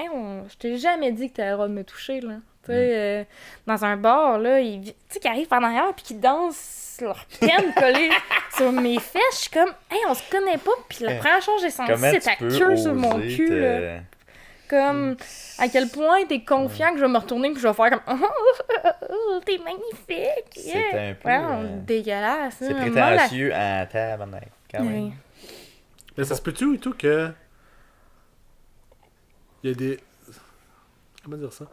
je t'ai jamais dit que t'avais le droit de me toucher, là. Tu sais, dans un bar, là, tu sais, qui arrivent par derrière, puis qui dansent leur peine collée sur mes fesses, je suis comme, on se connaît pas, puis la première chose que j'ai sentie, c'est ta queue sur mon cul, là. Comme, à quel point t'es confiant que je vais me retourner puis je vais faire comme t'es magnifique! Yeah. C'est un peu... dégueulasse. C'est prétentieux en tabarnak, quand même. Mais ça se peut-tu et tout que... Il y a des... Comment dire ça?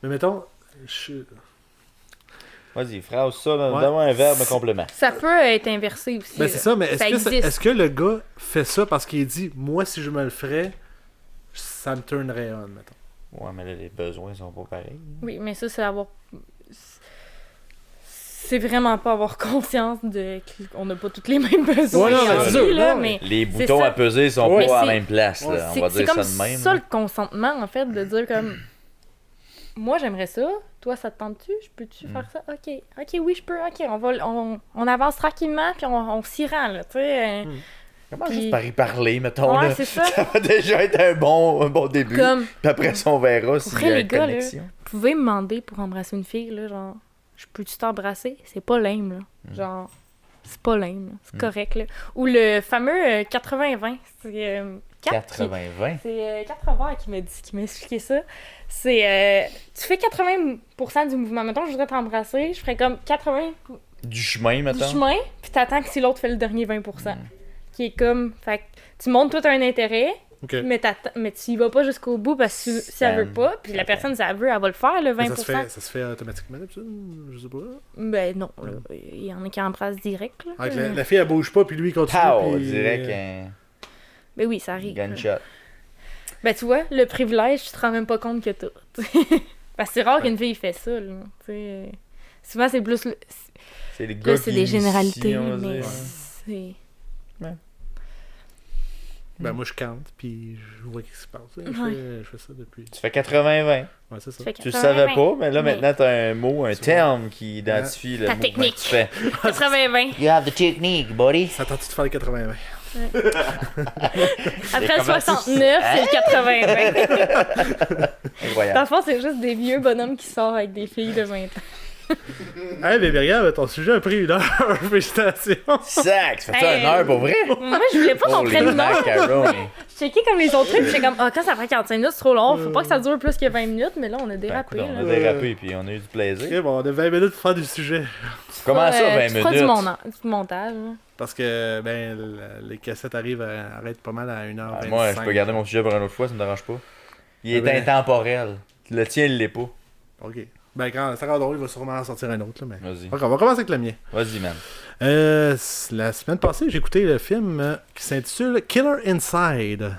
Mais mettons... Vas-y, phrase ça, donne-moi un verbe complément. Ça peut être inversé aussi. Ben c'est ça, mais est-ce que le gars fait ça parce qu'il dit « Moi, si je me le ferais... » ça me turnerait on, mettons. Ouais, mais là, les besoins sont pas pareils. Oui, mais ça, c'est avoir... C'est vraiment pas avoir conscience qu'on n'a pas tous les mêmes besoins. Mais les boutons à peser sont pas à la même place, là. On va dire ça de même. C'est ça le consentement, en fait, de dire comme... Moi, j'aimerais ça. Toi, ça te tente-tu? Je peux-tu faire ça? OK, oui, je peux. OK, on avance tranquillement, puis on s'y rend, là, tu sais... Comment juste par y parler, mettons, ouais, là. C'est ça. Ça va déjà être un bon début. Puis après ça, on verra s'il y a une connexion. Là, vous pouvez me demander pour embrasser une fille, là, genre, je peux-tu t'embrasser? C'est pas lame, là. Genre, c'est pas lame, là. C'est correct, là. Ou le fameux 80-20. C'est 80-20? C'est 80 qui m'a expliqué ça. C'est, tu fais 80% du mouvement. Mettons, je voudrais t'embrasser, je ferais comme 80... Du chemin, mettons? Du chemin, puis t'attends que si l'autre fait le dernier 20%. Qui est comme, fait que tu montres tout un intérêt, mais tu y vas pas jusqu'au bout parce que si elle veut pas, puis la personne, si elle veut, elle va le faire, le 20%. Ça se fait automatiquement, ça? Je sais pas. Ben non, là, il y en a qui embrassent direct. Là. La fille, elle bouge pas, puis lui, il continue. On dirait qu'un... Ben oui, ça arrive. Gunshot. Ben tu vois, le privilège, tu te rends même pas compte que t'as. Parce que c'est rare qu'une fille fait ça, là. T'sais. Souvent, c'est plus... C'est les gars c'est des généralités, mais c'est... Ouais. Ben moi je cante puis je vois ce qui se passe. Je fais ça depuis. Tu fais 80-20. Ouais, c'est ça. Tu le savais pas, mais là maintenant t'as un mot, un terme qui identifie le ta mouvement technique. que tu fais. 80-20. You have the technique, buddy. Ça tente de faire les 80-20. Après le 69, c'est le 80. Dans Incroyable. le fond, c'est juste des vieux bonhommes qui sortent avec des filles de 20 ans. Hey, mais regarde, ton sujet a pris 1 heure. Félicitations. Sac, ça fait Hey. 1 heure pour vrai? Moi, je voulais pas qu'on Holy prenne une heure. macaroni. Je checkais comme les autres trucs, puis j'étais comme, quand ça fait 45 minutes, c'est trop long. Faut pas que ça dure plus que 20 minutes, mais là, on a dérapé. Ben, écoute, on là. a dérapé puis on a eu du plaisir. Ok, bon, on a 20 minutes pour faire du sujet. Comment ça, 20 Tu feras minutes? du montage. Hein. Parce que, ben, les cassettes arrivent à arrêter pas mal à 1h25. Moi, je peux garder mon sujet pour une autre fois, ça me dérange pas. Il est Ben. intemporel. Le tien, il l'est pas. Ok. Ben, quand ça sera drôle, il va sûrement en sortir un autre, là, mais... Vas-y. Ok, on va commencer avec le mien. Vas-y, man. La semaine passée, j'ai écouté le film qui s'intitule Killer Inside.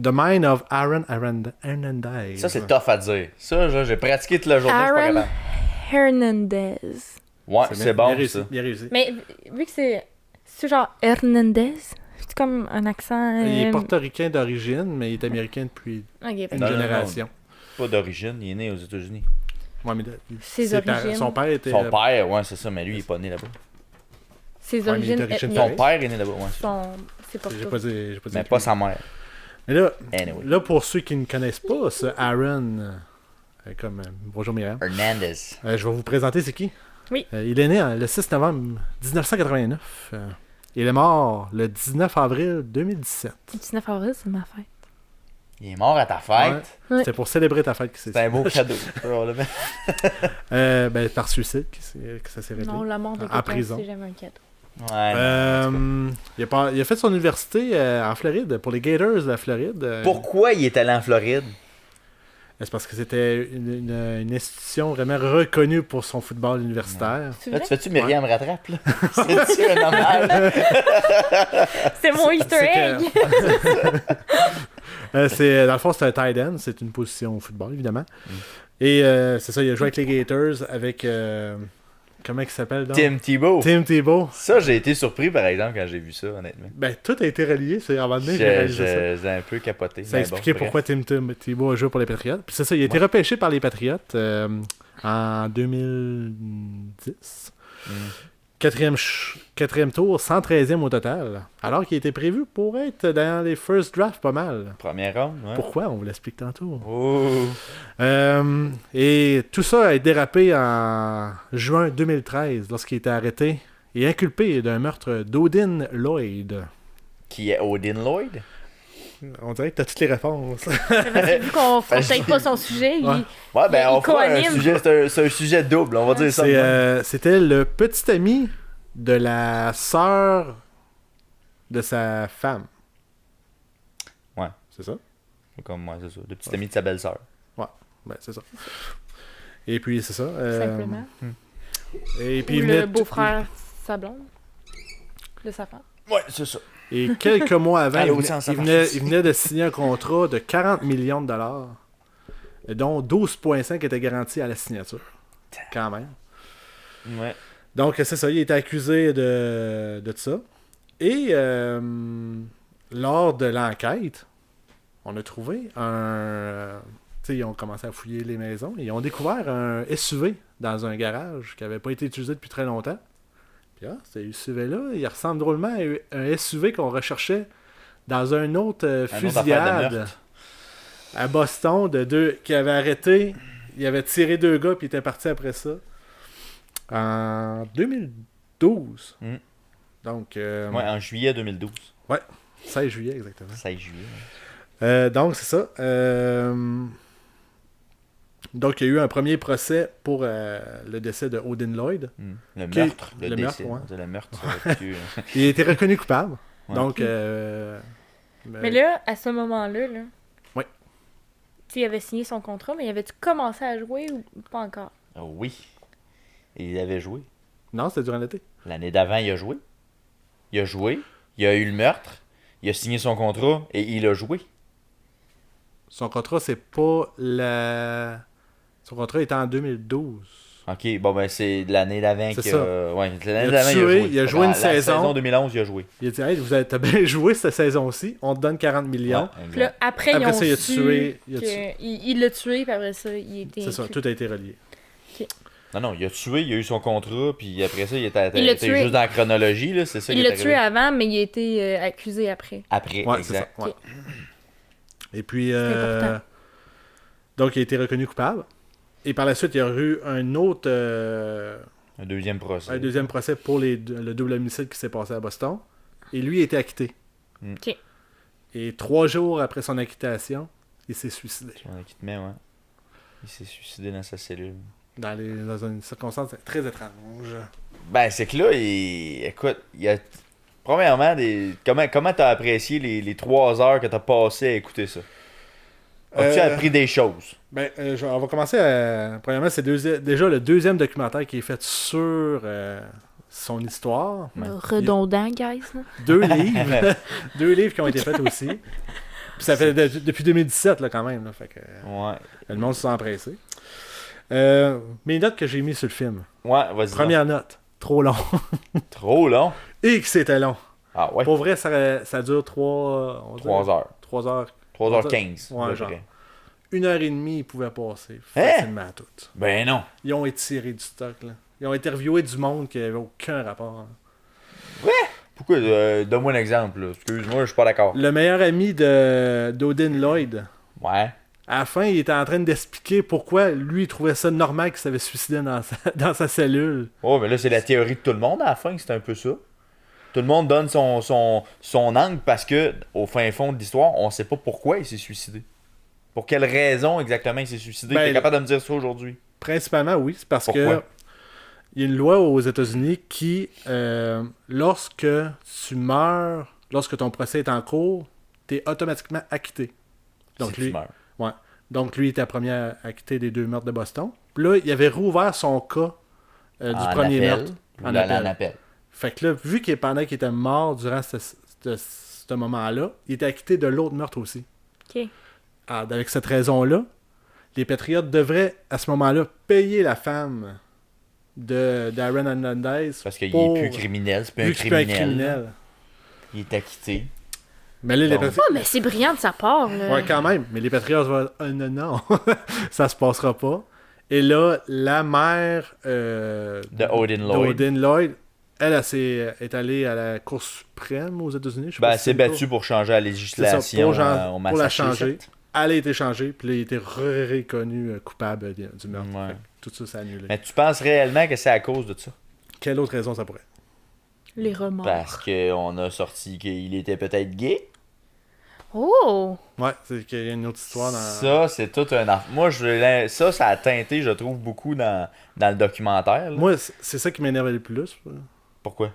The Mind of Aaron Hernandez. Ça, c'est tough à dire. Ça, j'ai pratiqué toute la journée, je suis Aaron pas capable. Hernandez. Ouais, bien, c'est bon, bien réussi, ça. bien réussi. Mais vu que c'est genre Hernandez, c'est comme un accent. Il est portoricain d'origine, mais il est américain depuis Ok, une Non, non, génération. Pas d'origine, il est né aux États-Unis. Ouais, mais Ses ses parents- origines. Son père était... Son père, ouais, c'est ça, mais lui, il est pas né là-bas. Ses mais il est origines d'origine ethniques Son Ouais. père est né là-bas, ouais. C'est pas J'ai tout. pas dit... J'ai pas dit Mais que pas lui. sa mère. Mais là, Anyway. là, pour ceux qui ne connaissent pas, ce Aaron... bonjour Myriam. Hernandez. Je vais vous présenter c'est qui. Oui. Il est né le 6 novembre 1989. Il est mort le 19 avril 2017. Le 19 avril, c'est ma fête. Il est mort à ta fête. Ouais. C'était pour célébrer ta fête. C'est un beau cadeau. On le met. Ben, par suicide que ça s'est réglé. Non, la mort de En quelqu'un, prison. c'est jamais un cadeau. Ouais. Il a fait son université en Floride, pour les Gators de la Floride. Pourquoi il est allé en Floride? C'est parce que c'était une institution vraiment reconnue pour son football universitaire. C'est Là, vrai? tu fais-tu Myriam rattrape, là? C'est-tu un normal? C'est mon Easter C'est egg! Dans le fond, c'est un tight end. C'est une position au football, évidemment. Et c'est ça, il a joué avec les Gators, avec... comment il s'appelle, donc? Tim Tebow. Tim Tebow. Ça, j'ai été surpris, par exemple, quand j'ai vu ça, honnêtement. Ben, tout a été relié. C'est avant de j'ai réalisé ça. J'ai un peu capoté. Ça a mais expliqué bon, pourquoi Tim Tebow a joué pour les Patriots. Puis c'est ça, il a été repêché par les Patriots en 2010. Quatrième tour, 113e au total. Alors qu'il était prévu pour être dans les first drafts pas mal. Première ronde, ouais. Pourquoi? On vous l'explique tantôt. Oh. Et tout ça a dérapé en juin 2013 lorsqu'il était arrêté et inculpé d'un meurtre d'Odin Lloyd. Qui est Odin Lloyd? On dirait que t'as toutes les réponses. Vu qu'on fera peut-être pas son sujet, Ouais. Ouais, ben Il on fera un co-anime. sujet, c'est un sujet double, on va dire ça. de même. C'était le petit ami de la sœur de sa femme. Ouais. C'est ça? C'est comme moi, c'est ça. Le petit ami de sa belle-sœur. Ben, c'est ça. Et puis, c'est ça. simplement. Et puis, Ou il venait le beau-frère, sa blonde, de sa femme. Ouais, c'est ça. Et quelques mois avant, Allô, il tiens, ça venait, marche. il venait de signer un contrat de 40 millions de dollars, dont 12,5 étaient garantis à la signature. Quand même. Ouais. Donc, c'est ça, il a été accusé de ça. Et lors de l'enquête, on a trouvé un... tu sais, ils ont commencé à fouiller les maisons et ils ont découvert un SUV dans un garage qui n'avait pas été utilisé depuis très longtemps. Puis ce SUV-là, il ressemble drôlement à un SUV qu'on recherchait dans un autre Un autre affaire de fusillade meurtre. à Boston de deux qui avait arrêté. Il avait tiré 2 gars puis il était parti après ça. En 2012. Mm. Donc, Ouais, en juillet 2012. 16 juillet exactement. 16 juillet. Donc, c'est ça. Donc, il y a eu un premier procès pour le décès de Odin Lloyd. Le Ok, meurtre. le décès. meurtre, ouais. C'est le meurtre. ça va être plus, Il a été reconnu coupable. Ouais. Donc, Mais là, à ce moment-là, là, Ouais. tu sais, il avait signé son contrat, mais il avait-tu commencé à jouer ou pas encore? Oh oui. Et il avait joué. non, c'était durant l'été. L'année d'avant, il a joué. Il a joué. Il a eu le meurtre. Il a signé son contrat et il a joué. Son contrat, c'est pas la... Son contrat était en 2012. Ok, bon ben c'est l'année d'avant C'est qu'il ça. a... Ouais, l'année Il a d'avant, tué, il a joué une La saison. saison 2011, il a joué. Il a dit, hey, t'as bien joué cette saison-ci, on te donne 40 millions. Ouais, Puis là, exact. après, Après ils ont ça, il a su tué- il a que- tué. il l'a tué, puis après ça, il était C'est ça, inclus. tout a été relié. Ok. Non, il a tué, il a eu son contrat, puis après ça, il était Il l'a était tué. juste dans la chronologie, là, c'est ça Il qui l'a est tué arrivé. avant, mais il a été accusé après. Après, Ouais, c'est ça. exact. Ouais. Ok. Et puis, C'est important. donc, il a été reconnu coupable. Et par la suite, il y a eu un autre, Un deuxième procès. un deuxième procès pour le double homicide qui s'est passé à Boston. Et lui a été acquitté. Ok. Et 3 jours après son acquittation, il s'est suicidé. Son acquittement, ouais. Il s'est suicidé dans sa cellule. Dans une circonstance très étrange. Ben, c'est que là, écoute, il y a... Premièrement, comment t'as apprécié les 3 heures que t'as passées à écouter ça? As-tu appris des choses? On va commencer à... Premièrement, c'est déjà le deuxième documentaire qui est fait sur son histoire. Ouais. Redondant, guys. Là. 2 livres. 2 livres qui ont été faits aussi. Puis ça fait depuis 2017 là, quand même. Là, fait que, Ouais. le monde se sent pressé. Mes notes que j'ai mis sur le film. Ouais, vas-y. Première note, trop long. Trop long. Et que c'était long. Ah ouais. Pour vrai, ça dure 3 heures. 3 heures. 3h15. Ouais, à peu genre. près. 1h30, ils pouvaient passer Hein? facilement à toutes. Ben non. Ils ont étiré du stock. Là. Ils ont interviewé du monde qui n'avait aucun rapport. Pourquoi? Donne-moi un exemple. Là. Excuse-moi, je suis pas d'accord. Le meilleur ami d'Odin Lloyd, Ouais. à la fin, il était en train d'expliquer pourquoi lui, il trouvait ça normal qu'il s'avait suicidé dans sa cellule. Oh, mais là, c'est la théorie de tout le monde à la fin, c'est un peu ça. Tout le monde donne son angle parce que, au fin fond de l'histoire, on sait pas pourquoi il s'est suicidé. Pour quelle raison exactement il s'est suicidé? Ben, T'es capable de me dire ça aujourd'hui? Principalement, oui, c'est parce Pourquoi? que il y a une loi aux États-Unis qui, lorsque tu meurs, lorsque ton procès est en cours, tu es automatiquement acquitté. Donc Si tu lui, meurs. donc lui était premier acquitté des 2 meurtres de Boston. Puis là, il avait rouvert son cas du En premier appel, meurtre. ou En d'aller appel. en appel. Fait que là, vu pendant qu'il était mort durant ce moment-là, il était acquitté de l'autre meurtre aussi. Ok. Avec cette raison-là, les Patriotes devraient, à ce moment-là, payer la femme d'Aaron Hernandez. Parce qu'il pour- est plus criminel, c'est plus vu un que c'est pas un criminel. criminel. Il est acquitté. Mais là, les Bon. Patriotes... Oh, mais c'est brillant de sa part. Là. Ouais, quand même. Mais les Patriotes vont dire, non, ça se passera pas. Et là, la mère De Odin Lloyd. d'Odin Lloyd, elle est allée à la Cour suprême aux États-Unis. Je sais Ben, pas elle si s'est c'est le battue pour changer la C'est législation ça, pour au la changer. Massachusetts. Elle a été changée, puis là, il a été reconnu coupable du meurtre. Ouais. Fait que tout ça, c'est annulé. Mais tu penses réellement que c'est à cause de ça? Quelle autre raison ça pourrait être? Les remords. Parce qu'on a sorti qu'il était peut-être gay. Oh! Ouais, c'est qu'il y a une autre histoire dans... Ça, c'est tout un... Moi, ça a teinté, je trouve, beaucoup dans le documentaire. là. Moi, c'est ça qui m'énerve le plus. Pourquoi?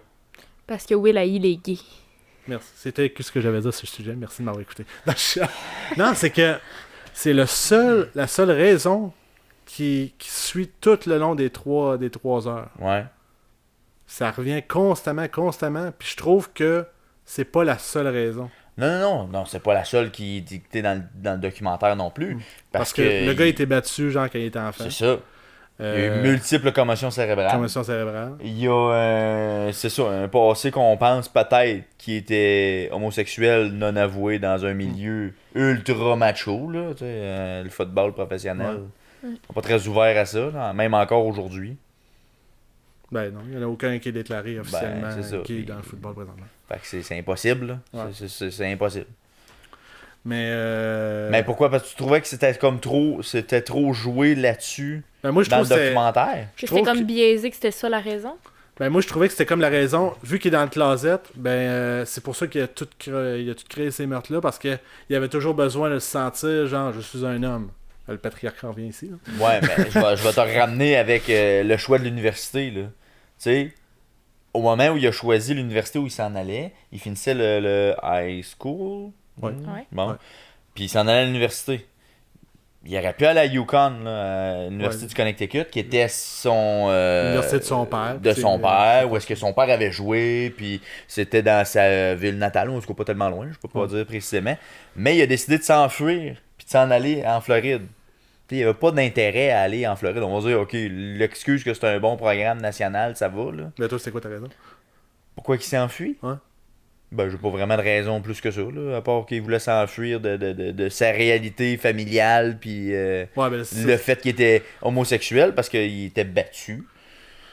Parce que Will Haïl est gay. Merci. C'était ce que j'avais à dire sur ce sujet. Merci de m'avoir écouté. Non, c'est que c'est la seule raison qui suit tout le long des 3 heures. Ouais. Ça revient constamment. Puis je trouve que c'est pas la seule raison. Non, c'est pas la seule qui est dictée dans le documentaire non plus. Parce que le gars était battu, genre, quand il était enfant. C'est ça. Il y a eu multiples commotions cérébrales. Commotion cérébrale. Il y a c'est ça, un passé qu'on pense peut-être qui était homosexuel non avoué dans un milieu ultra macho, là, tu sais, le football professionnel. Ils sont pas très ouverts à ça, là, même encore aujourd'hui. Ben non, il n'y en a aucun qui est déclaré officiellement c'est ça. gay dans le football présentement. Fait que c'est impossible, là. Ouais. C'est impossible. Mais pourquoi? Parce que tu trouvais que c'était trop joué là-dessus ben moi, je dans le trouve que c'est... documentaire? Que trouve c'était comme que- biaisé que c'était ça la raison. Ben moi, je trouvais que c'était comme la raison, vu qu'il est dans le closet, c'est pour ça qu'il a tout créé ces meurtres-là, parce qu'il avait toujours besoin de se sentir, genre, je suis un homme. Le patriarcat revient ici. Là. Ouais, mais je vais te ramener avec le choix de l'université, là. Tu sais, au moment où il a choisi l'université où il s'en allait, il finissait le high school. Ouais. Ouais. Bon. Ouais. Puis il s'en allait à l'université. Il aurait pu aller à UConn, là, à l'université Ouais. du Connecticut, qui était son... L'université de son père. De C'est- son père, où est-ce que son père avait joué, puis c'était dans sa ville natale, on se pas tellement loin, je peux pas Ouais. dire précisément. Mais il a décidé de s'enfuir, puis de s'en aller en Floride. T'sais, il n'y avait pas d'intérêt à aller en Floride. On va dire, OK, l'excuse que c'est un bon programme national, ça va, là. Mais toi, c'est quoi ta raison? Pourquoi il s'est enfui? Ouais. Ben, j'ai pas vraiment de raison plus que ça, là, à part qu'il voulait s'enfuir de sa réalité familiale, puis Ouais, ben, le fait qu'il était homosexuel parce qu'il était battu.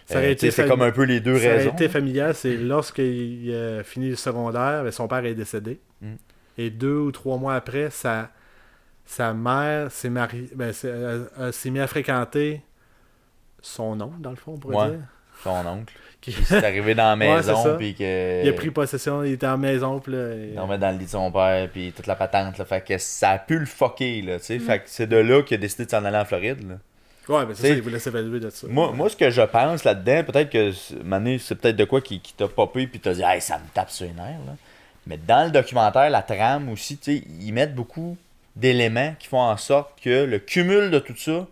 Ça aurait été c'est comme un peu les deux ça aurait raisons. été familial, c'est lorsqu'il a fini le secondaire, ben, son père est décédé. Et 2 ou 3 mois après, sa mère s'est mariée, s'est mis à fréquenter son oncle, dans le fond, on pourrait dire. Son oncle. Qui- Qui s'est arrivé dans la Ouais, c'est ça. maison, puis que... Il a pris possession, il était en maison, puis là... Il dormait dans le lit de son père, puis toute la patente, là. Fait que ça a pu le fucker, là, tu sais. Fait que c'est de là qu'il a décidé de s'en aller en Floride, là. Ouais, mais c'est T'sais, ça, il voulait s'évaluer de ça. Moi, ce que je pense là-dedans, peut-être que, Mané, c'est peut-être de quoi qui t'a popé, puis t'as dit, hey, ça me tape sur les nerfs, là. Mais dans le documentaire, la trame aussi, tu sais, ils mettent beaucoup d'éléments qui font en sorte que le cumul de tout ça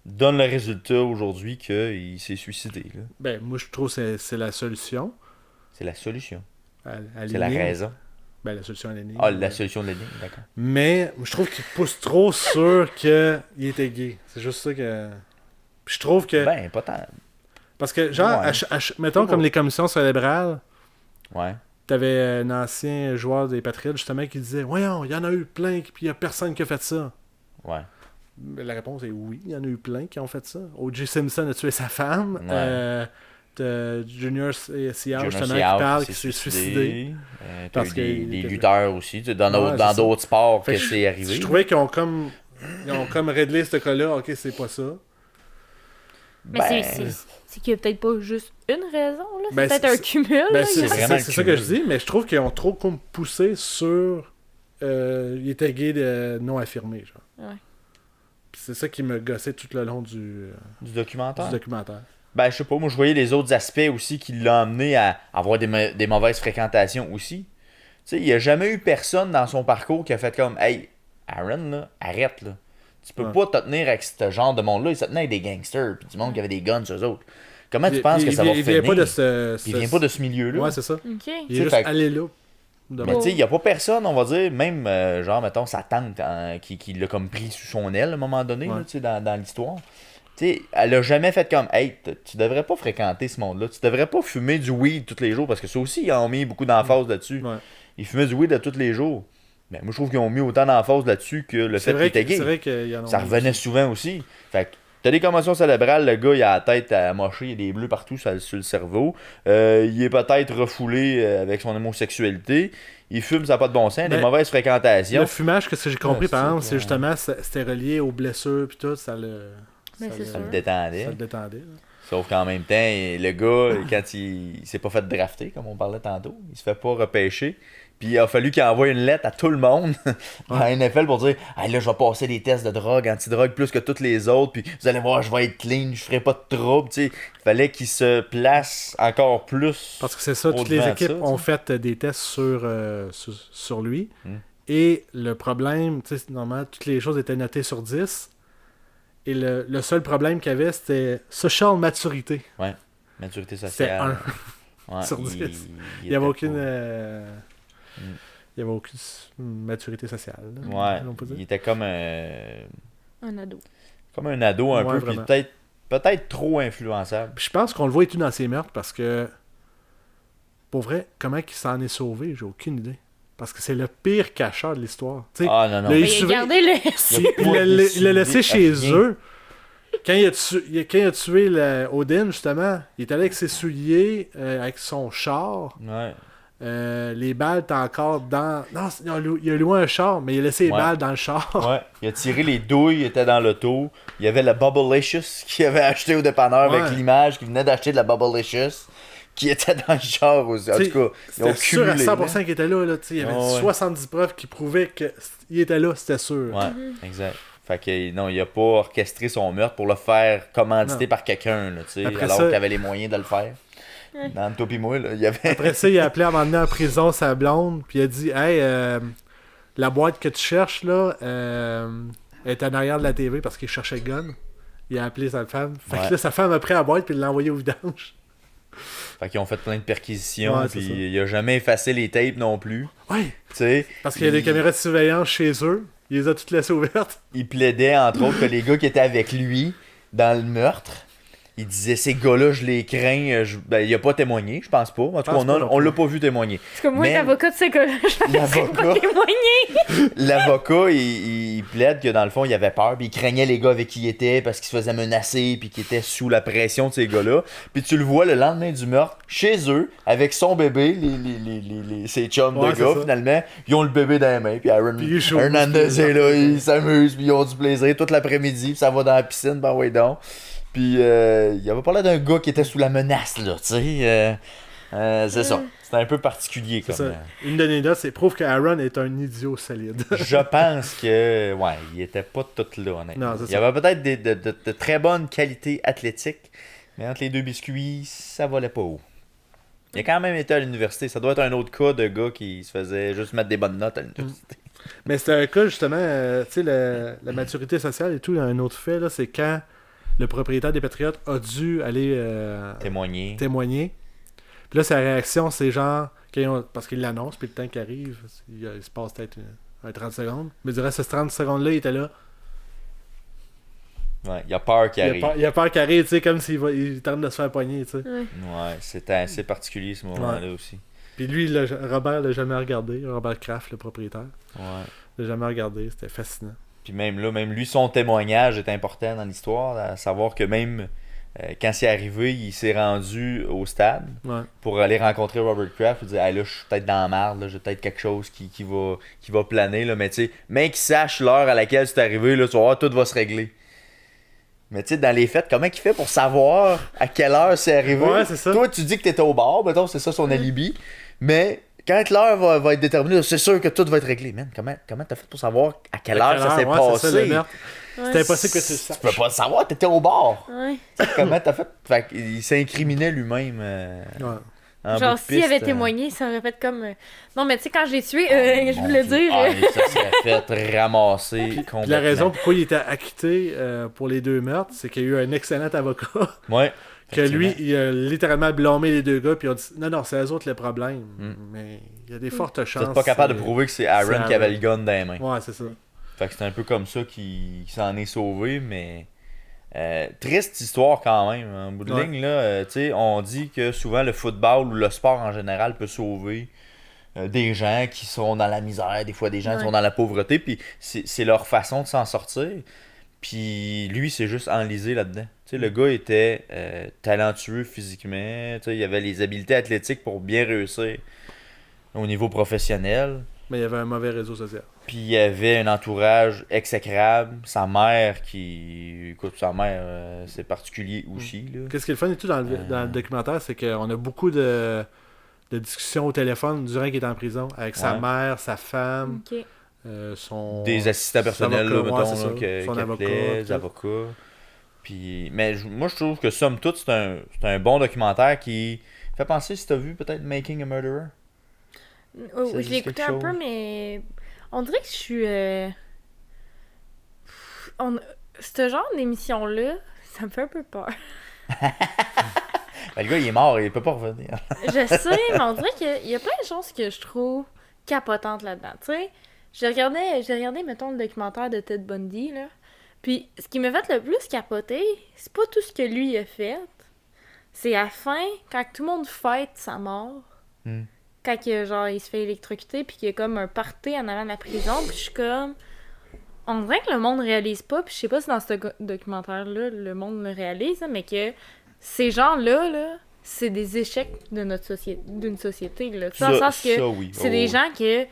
donne le résultat aujourd'hui qu'il s'est suicidé, là. Ben, moi, je trouve que c'est la solution. C'est la solution. À C'est la l'énigme. raison. Ben, la solution à l'énigme. Ah, la solution de l'énigme, d'accord. Mais je trouve qu'il pousse trop sur qu'il était gay. C'est juste ça que... Puis je trouve que... Ben, pas tant. Parce que, genre, Ouais. mettons comme les commissions cérébrales, Ouais. t'avais un ancien joueur des Patriotes, justement, qui disait « Voyons, il y en a eu plein, puis il y a personne qui a fait ça. Ouais. » La réponse est oui, il y en a eu plein qui ont fait ça. O.J. Simpson a tué sa femme. Ouais. T'as Junior Seau, justement, Jonas qui Seau parle, qui s'est suicidé. T'as Parce eu que- des lutteurs aussi, tu sais, dans Ouais, dans c'est d'autres sports Fait que que c'est arrivé. Je trouvais qu'ils ont comme réglé ce cas-là. Ok, c'est pas ça. Mais Ben, c'est qu'il y a peut-être pas juste une raison, là. C'est Ben, peut-être un cumul, Ben, là. c'est vraiment le c'est ça que je cumul. dis, mais je trouve qu'ils ont trop comme poussé sur il était gay de non affirmé, genre. Ouais. Puis c'est ça qui me gossait tout le long du Du documentaire. documentaire. Ben, je sais pas, moi je voyais les autres aspects aussi qui l'ont amené à avoir des mauvaises fréquentations aussi. Tu sais, il n'y a jamais eu personne dans son parcours qui a fait comme Hey, Aaron, là, arrête, là. Tu peux Ouais. pas te tenir avec ce genre de monde-là. Il se tenait avec des gangsters, puis du monde qui avait des guns sur eux autres. Comment tu penses que ça va Il finir? vient pas de ce... Il vient pas de ce milieu-là. Ouais, c'est ça. OK. Il Tu est sais, juste fait que- allé là. De Mais bon. tu sais, il n'y a pas personne, on va dire, même, genre, mettons, sa tante qui l'a comme pris sous son aile à un moment donné, Ouais. là, tu sais, dans l'histoire. Tu sais, elle a jamais fait comme, hey, tu devrais pas fréquenter ce monde-là. Tu devrais pas fumer du weed tous les jours, parce que ça aussi, ils ont mis beaucoup d'emphase là-dessus. Ouais. Ils fumaient du weed tous les jours. Mais moi, je trouve qu'ils ont mis autant d'emphase là-dessus que le C'est fait qu'il vrai était c'est gay. vrai qu'il y en a... Ça revenait souvent aussi. Fait que t'as des commotions cérébrales, le gars, il a la tête amochée, il y a des bleus partout sur le cerveau. Il est peut-être refoulé avec son homosexualité. Il fume, ça n'a pas de bon sens. Des Ben, mauvaises fréquentations. Le fumage, que ce que j'ai compris, Ouais, par c'est exemple, c'est clair. justement, c'était relié aux blessures puis tout, ça le... Mais ça c'est le- sûr. Ça le détendait. Ça le détendait. là. Sauf qu'en même temps, le gars, quand il s'est pas fait drafter, comme on parlait tantôt, il se fait pas repêcher. Puis il a fallu qu'il envoie une lettre à tout le monde à NFL pour dire hey, là, je vais passer des tests de drogue, anti-drogue plus que tous les autres. Puis vous allez voir, je vais être clean, je ferai pas de trouble. Tu sais, il fallait qu'il se place encore plus. Parce que c'est ça, toutes les Au-devant de équipes ça, ont tu sais. fait des tests sur lui. Mm. Et le problème, tu sais, normalement, toutes les choses étaient notées sur 10. Et le seul problème qu'il y avait, c'était social maturité. Maturité C'était sociale. 1. Ouais, sur 10. Il n'y était avait aucune... pas- Il y avait aucune maturité sociale. là, Ouais, on peut dire. il était comme Un ado. un ado un Ouais, peu, puis vraiment. peut-être trop influençable. Puis je pense qu'on le voit et tout dans ses meurtres parce que, pour vrai, comment il s'en est sauvé, j'ai aucune idée. Parce que c'est le pire cacheur de l'histoire. Tu sais, Ah non, non. le- Mais il a souvent- gardé le... il l'a laissé chez rien. eux. Quand il a tué Odin, justement, il est allé avec ses souliers, avec son char. Ouais. Les balles étaient encore dans... Non, il a loué un char, mais il a laissé les Ouais. balles dans le char. Ouais, il a tiré les douilles, il était dans l'auto. Il y avait la Bubblicious qu'il avait acheté au dépanneur Ouais. avec l'image qu'il venait d'acheter de la Bubblicious qui était dans le char aussi. En T'sais, tout cas, ils ont C'était sûr à cumulé. 100% qu'il était là. Tu sais, il y avait Ah ouais. 70 preuves qui prouvaient qu'il était là, c'était sûr. Ouais, exact. Fait que non, il a pas orchestré son meurtre pour le faire commanditer Non. par quelqu'un, là, tu sais, Après alors ça- qu'il avait les moyens de le faire. Dans le top et moi, là, il y avait. Après ça, il a appelé à un moment donné en prison sa blonde, puis il a dit Hey, la boîte que tu cherches, là, elle est en arrière de la TV parce qu'il cherchait le gun. Il a appelé sa femme. Fait Ouais. que là, sa femme a pris la boîte, puis il l'a envoyée au vidange. Fait qu'ils ont fait plein de perquisitions, Ouais, c'est puis ça. il a jamais effacé les tapes non plus. Ouais, Tu sais, parce qu'il y a des caméras de surveillance chez eux. Il les a toutes laissées ouvertes. il plaidait entre autres que les gars qui étaient avec lui dans le meurtre, il disait ces gars-là, je les crains. Ben, il a pas témoigné, je pense pas. En tout cas, on l'a pas vu témoigner. Parce que moi, l'avocat de ces gars-là, je l'avocat, pas témoigner. L'avocat, il plaide que dans le fond, il avait peur, puis il craignait les gars avec qui il était parce qu'il se faisait menacer, puis qu'il était sous la pression de ces gars-là. Puis tu le vois le lendemain du meurtre, chez eux, avec son bébé, ses chums de gars, finalement, ils ont le bébé dans les mains, puis Aaron Hernandez est là, ils s'amusent, puis ils ont du plaisir toute l'après-midi, puis ça va dans la piscine, ben ouais donc. Puis il avait parlé d'un gars qui était sous la menace, là, tu sais. C'est ça. C'est un peu particulier comme ça. Une de mes notes, c'est prouve qu'Aaron est un idiot solide. Je pense que il était pas tout là, honnêtement. Il y avait peut-être de très bonnes qualités athlétiques, mais entre les deux biscuits, ça volait pas haut. Il a quand même été à l'université. Ça doit être un autre cas de gars qui se faisait juste mettre des bonnes notes à l'université. Mais c'est un cas, justement, tu sais, la maturité sociale et tout, il y a un autre fait, là, c'est quand le propriétaire des Patriotes a dû aller témoigner. Puis là, sa réaction, c'est genre, parce qu'il l'annonce, puis le temps qui arrive, il se passe peut-être un 30 secondes. Mais durant ces 30 secondes-là, il était là. Ouais, il a peur qu'il arrive. Il a peur qu'il arrive, tu sais, comme s'il tente de se faire poigner, tu sais. Ouais, c'était assez particulier ce moment-là aussi. Puis lui, Robert l'a jamais regardé, Robert Kraft, le propriétaire. Ouais. L'a jamais regardé, c'était fascinant. Puis même lui, son témoignage est important dans l'histoire, à savoir que même quand c'est arrivé, il s'est rendu au stade pour aller rencontrer Robert Kraft et dire hey, là, je suis peut-être dans la merde, j'ai peut-être quelque chose qui va planer, là, mais tu sais, même qu'il sache l'heure à laquelle c'est arrivé, là, tu vas voir, tout va se régler. Mais tu sais, dans les faits, comment il fait pour savoir à quelle heure c'est arrivé? Ouais, c'est ça. Toi, tu dis que t'étais au bar, mettons, c'est ça son alibi, mais quand l'heure va être déterminée, c'est sûr que tout va être réglé. Man, comment t'as fait pour savoir à quelle heure ça s'est passé? C'était impossible que tu le saches. Tu peux pas le savoir, t'étais au bar. Ouais. Comment t'as fait? Fait qu'il s'incriminait lui-même. Genre, s'il avait témoigné, ça aurait fait comme. Non, mais tu sais, quand je l'ai tué, je voulais dire. Ça serait fait ramasser complètement. Puis la raison pourquoi il était acquitté pour les deux meurtres, c'est qu'il y a eu un excellent avocat. Ouais. Que lui, il a littéralement blâmé les deux gars, puis il a dit non, c'est eux autres le problème. Mais il y a des fortes chances. T'es pas capable de prouver que c'est Aaron qui avait le gun dans les mains. Ouais, c'est ça. Fait que c'est un peu comme ça qu'il s'en est sauvé, mais. Triste histoire quand même. En bout de ligne, là, on dit que souvent le football ou le sport en général peut sauver des gens qui sont dans la misère, des fois des gens qui sont dans la pauvreté, puis c'est leur façon de s'en sortir. Puis lui, c'est juste enlisé là-dedans. Le gars était talentueux physiquement, il avait les habiletés athlétiques pour bien réussir au niveau professionnel. Mais il y avait un mauvais réseau social. Puis il y avait un entourage exécrable. Sa mère c'est particulier aussi. Là. Qu'est-ce qui est le fun et tout dans le documentaire, c'est qu'on a beaucoup de discussions au téléphone durant qu'il est en prison avec sa mère, sa femme, des assistants personnels, là, mettons, son avocat, des avocats. Puis, mais moi, je trouve que somme toute, c'est un bon documentaire qui fait penser, si tu as vu peut-être Making a Murderer. Je l'ai écouté un peu, mais on dirait que je suis. Ce genre d'émission-là, ça me fait un peu peur. Ben, le gars, il est mort, il peut pas revenir. Je sais, mais on dirait qu'il y a plein de choses que je trouve capotantes là-dedans. Tu sais, j'ai regardé, mettons, le documentaire de Ted Bundy, là. Puis, ce qui m'a fait le plus capoter, c'est pas tout ce que lui a fait. C'est à la fin, quand tout le monde fête sa mort. Quand genre, il se fait électrocuter, puis qu'il y a comme un party en avant de la prison, puis je suis comme. On dirait que le monde réalise pas, puis je sais pas si dans ce documentaire-là, le monde le réalise, mais que ces gens-là, là, c'est des échecs de notre d'une société. Là. Dans le sens que c'est des gens que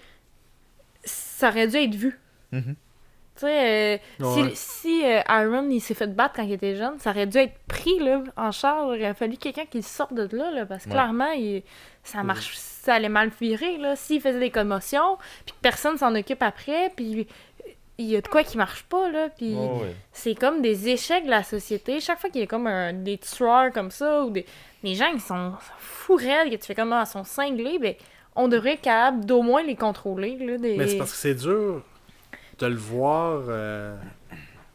ça aurait dû être vu. Tu sais, si Aaron il s'est fait battre quand il était jeune, ça aurait dû être pris là, en charge. Il aurait fallu quelqu'un qui le sorte de là, parce que clairement, ça allait mal virer. Là. S'il faisait des commotions, puis que personne s'en occupe après, puis il y a de quoi qui marche pas, là, puis c'est comme des échecs de la société. Chaque fois qu'il y a comme des tueurs comme ça, ou des gens qui sont fous raides, que tu fais comme, ils sont cinglés, ben, on devrait être capable d'au moins les contrôler. Là, Mais c'est parce que c'est dur de le voir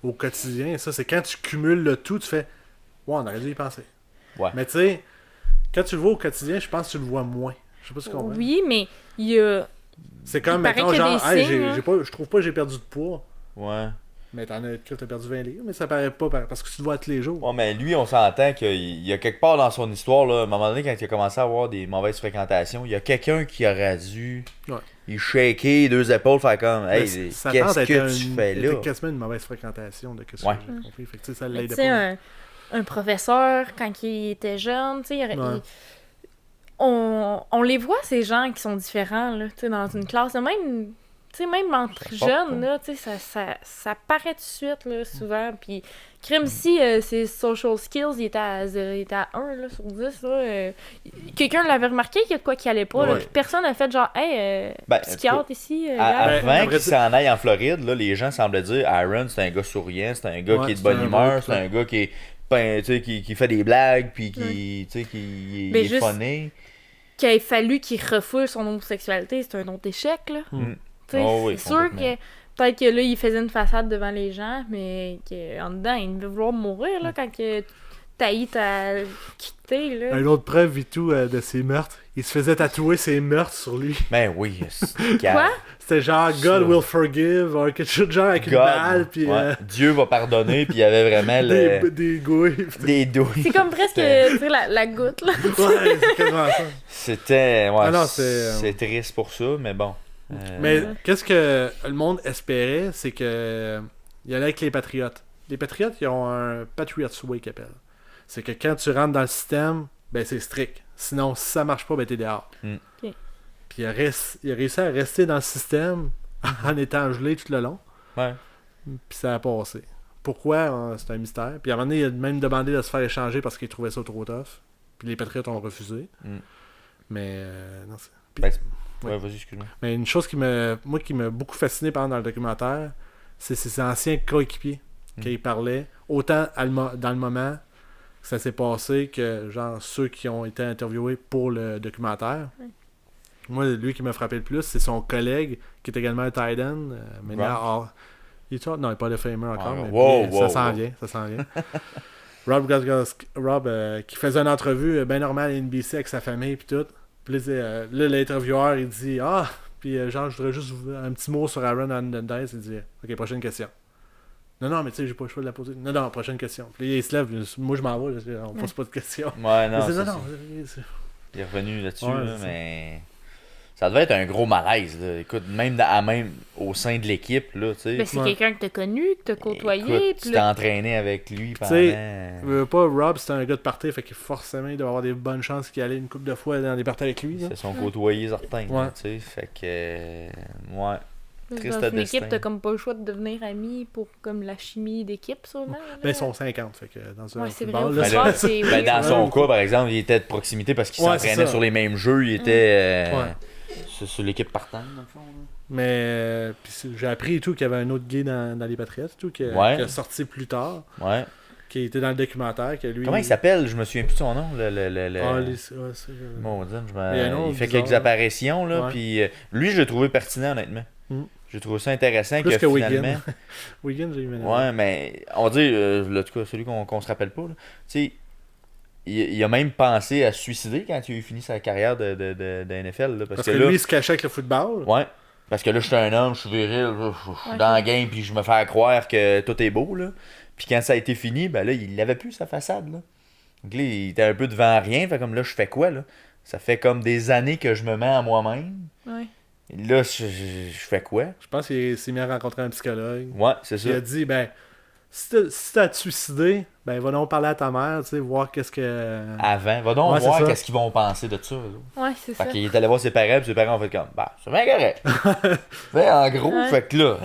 au quotidien. Ça, c'est quand tu cumules le tout, tu fais « Ouais, on aurait dû y penser. » Mais tu sais, quand tu le vois au quotidien, je pense que tu le vois moins. Je sais pas si tu comprends. Oui, mais il y a... C'est comme, mettons, genre, hey, je trouve pas que j'ai perdu de poids. Ouais. Mais t'as perdu 20 livres, mais ça paraît pas parce que tu te vois tous les jours. Ouais, mais lui, on s'entend qu'il y a quelque part dans son histoire, là, à un moment donné, quand il a commencé à avoir des mauvaises fréquentations, il y a quelqu'un qui aurait dû il shaker 2 épaules, faire comme hey, qu'est-ce que tu fais là? C'était quasiment une mauvaise fréquentation de qu'est-ce que j'ai compris. Fait que, ça l'aidait pas. Un professeur, quand il était jeune, tu sais, on les voit, ces gens qui sont différents, là, tu sais, dans une classe, même entre jeunes, là, tu sais, ça paraît tout de suite, là, souvent, puis crime, si ses social skills, il était à 1, là, sur 10, là, quelqu'un l'avait remarqué qu'il y a de quoi qui allait pas, là, puis personne n'a fait genre, hey, psychiatre ici, avant qu'il s'en aille en Floride, là, les gens semblaient dire, Aaron, c'est un gars souriant, c'est un gars qui est de bonne humeur, c'est un gars qui est qui fait des blagues, puis qui est funny. Qu'il ait fallu qu'il refoule son homosexualité, c'est un autre échec, là. C'est sûr que peut-être que là, il faisait une façade devant les gens, mais qu'en dedans, il devait vouloir mourir, là, quand Taït t'a quitté, là. Une autre preuve et tout de ses meurtres. Il se faisait tatouer ses meurtres sur lui. Ben oui. Quoi? C'était genre God will forgive, ou quelque chose de genre avec une balle, puis... Dieu va pardonner, puis il y avait vraiment des gouilles. Des douilles. C'est comme presque, tu sais, la goutte, là. Ouais, c'est quasiment ça. C'était... c'est triste pour ça, mais bon. Mais qu'est-ce que le monde espérait, c'est que il y allait avec les Patriotes. Les Patriotes, ils ont un Patriots Way qu'ils appellent. C'est que quand tu rentres dans le système, ben c'est strict. Sinon, si ça marche pas, ben t'es dehors. Okay. Puis il a réussi à rester dans le système en étant gelé tout le long. Ouais. Puis ça a passé. Pourquoi? C'est un mystère. Puis à un moment donné, il a même demandé de se faire échanger parce qu'il trouvait ça trop tough. Puis les Patriotes ont refusé. Mais non, c'est... Puis, ouais, vas-y, excuse-moi. Mais une chose qui m'a beaucoup fasciné pendant le documentaire, c'est ses anciens coéquipiers qui parlaient, autant dans le moment que ça s'est passé que genre ceux qui ont été interviewés pour le documentaire. Moi, lui qui m'a frappé le plus, c'est son collègue qui est également un tight end. Maintenant, il n'est pas le famer encore, mais ça s'en vient. Rob qui faisait une entrevue bien normale à NBC avec sa famille puis tout. Puis là, l'intervieweur, il dit puis genre, je voudrais juste un petit mot sur Aaron Hernandez. Il dit OK, prochaine question. Non, mais tu sais, j'ai pas le choix de la poser. Non, prochaine question. Puis là, il se lève, moi je m'en vais, on pose pas de questions. Ouais, non. Il est revenu là-dessus, mais ça devait être un gros malaise, là. Écoute, même au sein de l'équipe, là, tu sais. Mais c'est quelqu'un que t'as connu, que t'as côtoyé. Écoute, tu t'es entraîné avec lui pendant... Tu sais, pas Rob, c'était un gars de party, fait que forcément, il doit avoir des bonnes chances qu'il allait une couple de fois dans des parties avec lui. C'est son côtoyé certain, tu sais, fait que... Ouais. Dans une équipe, t'as comme pas le choix de devenir ami pour comme la chimie d'équipe, sûrement. Ben, ils sont 50, fait que dans un football... dans son cas, par exemple, il était de proximité parce qu'il s'entraînait sur les mêmes jeux, il était sur l'équipe partante, dans le fond. Là. Mais j'ai appris et tout qu'il y avait un autre gay dans les Patriots, tout, qui a sorti plus tard. Ouais. Qui était dans le documentaire. Que lui, comment il s'appelle? Je me souviens plus de son nom. Il fait quelques apparitions, là, puis lui, je l'ai trouvé pertinent, honnêtement. J'ai trouvé ça intéressant plus que finalement... Wiggin, j'ai eu ouais, mais on dit, en tout cas, celui qu'on se rappelle pas, tu sais, il a même pensé à se suicider quand il a fini sa carrière de NFL. Là, parce que là, lui, il se cachait avec le football. Ouais, parce que là, je suis un homme, je suis viril, je suis dans la game, puis je me fais croire que tout est beau, là. Puis quand ça a été fini, ben là, il avait plus sa façade, là. Donc là, il était un peu devant rien, fait comme là, je fais quoi, là? Ça fait comme des années que je me mets à moi-même. Ouais. Là, je fais quoi? Je pense qu'il s'est mis à rencontrer un psychologue. Ouais, c'est ça. Il a dit, ben, si t'as te suicidé, ben, va donc parler à ta mère, tu sais, voir qu'est-ce que... Avant, va donc voir qu'est-ce qu'ils vont penser de ça. Là. Ouais, c'est ça. Fait qu'il est allé voir ses parents, puis ses parents ont fait comme, bah, c'est bien correct. En gros, fait que là,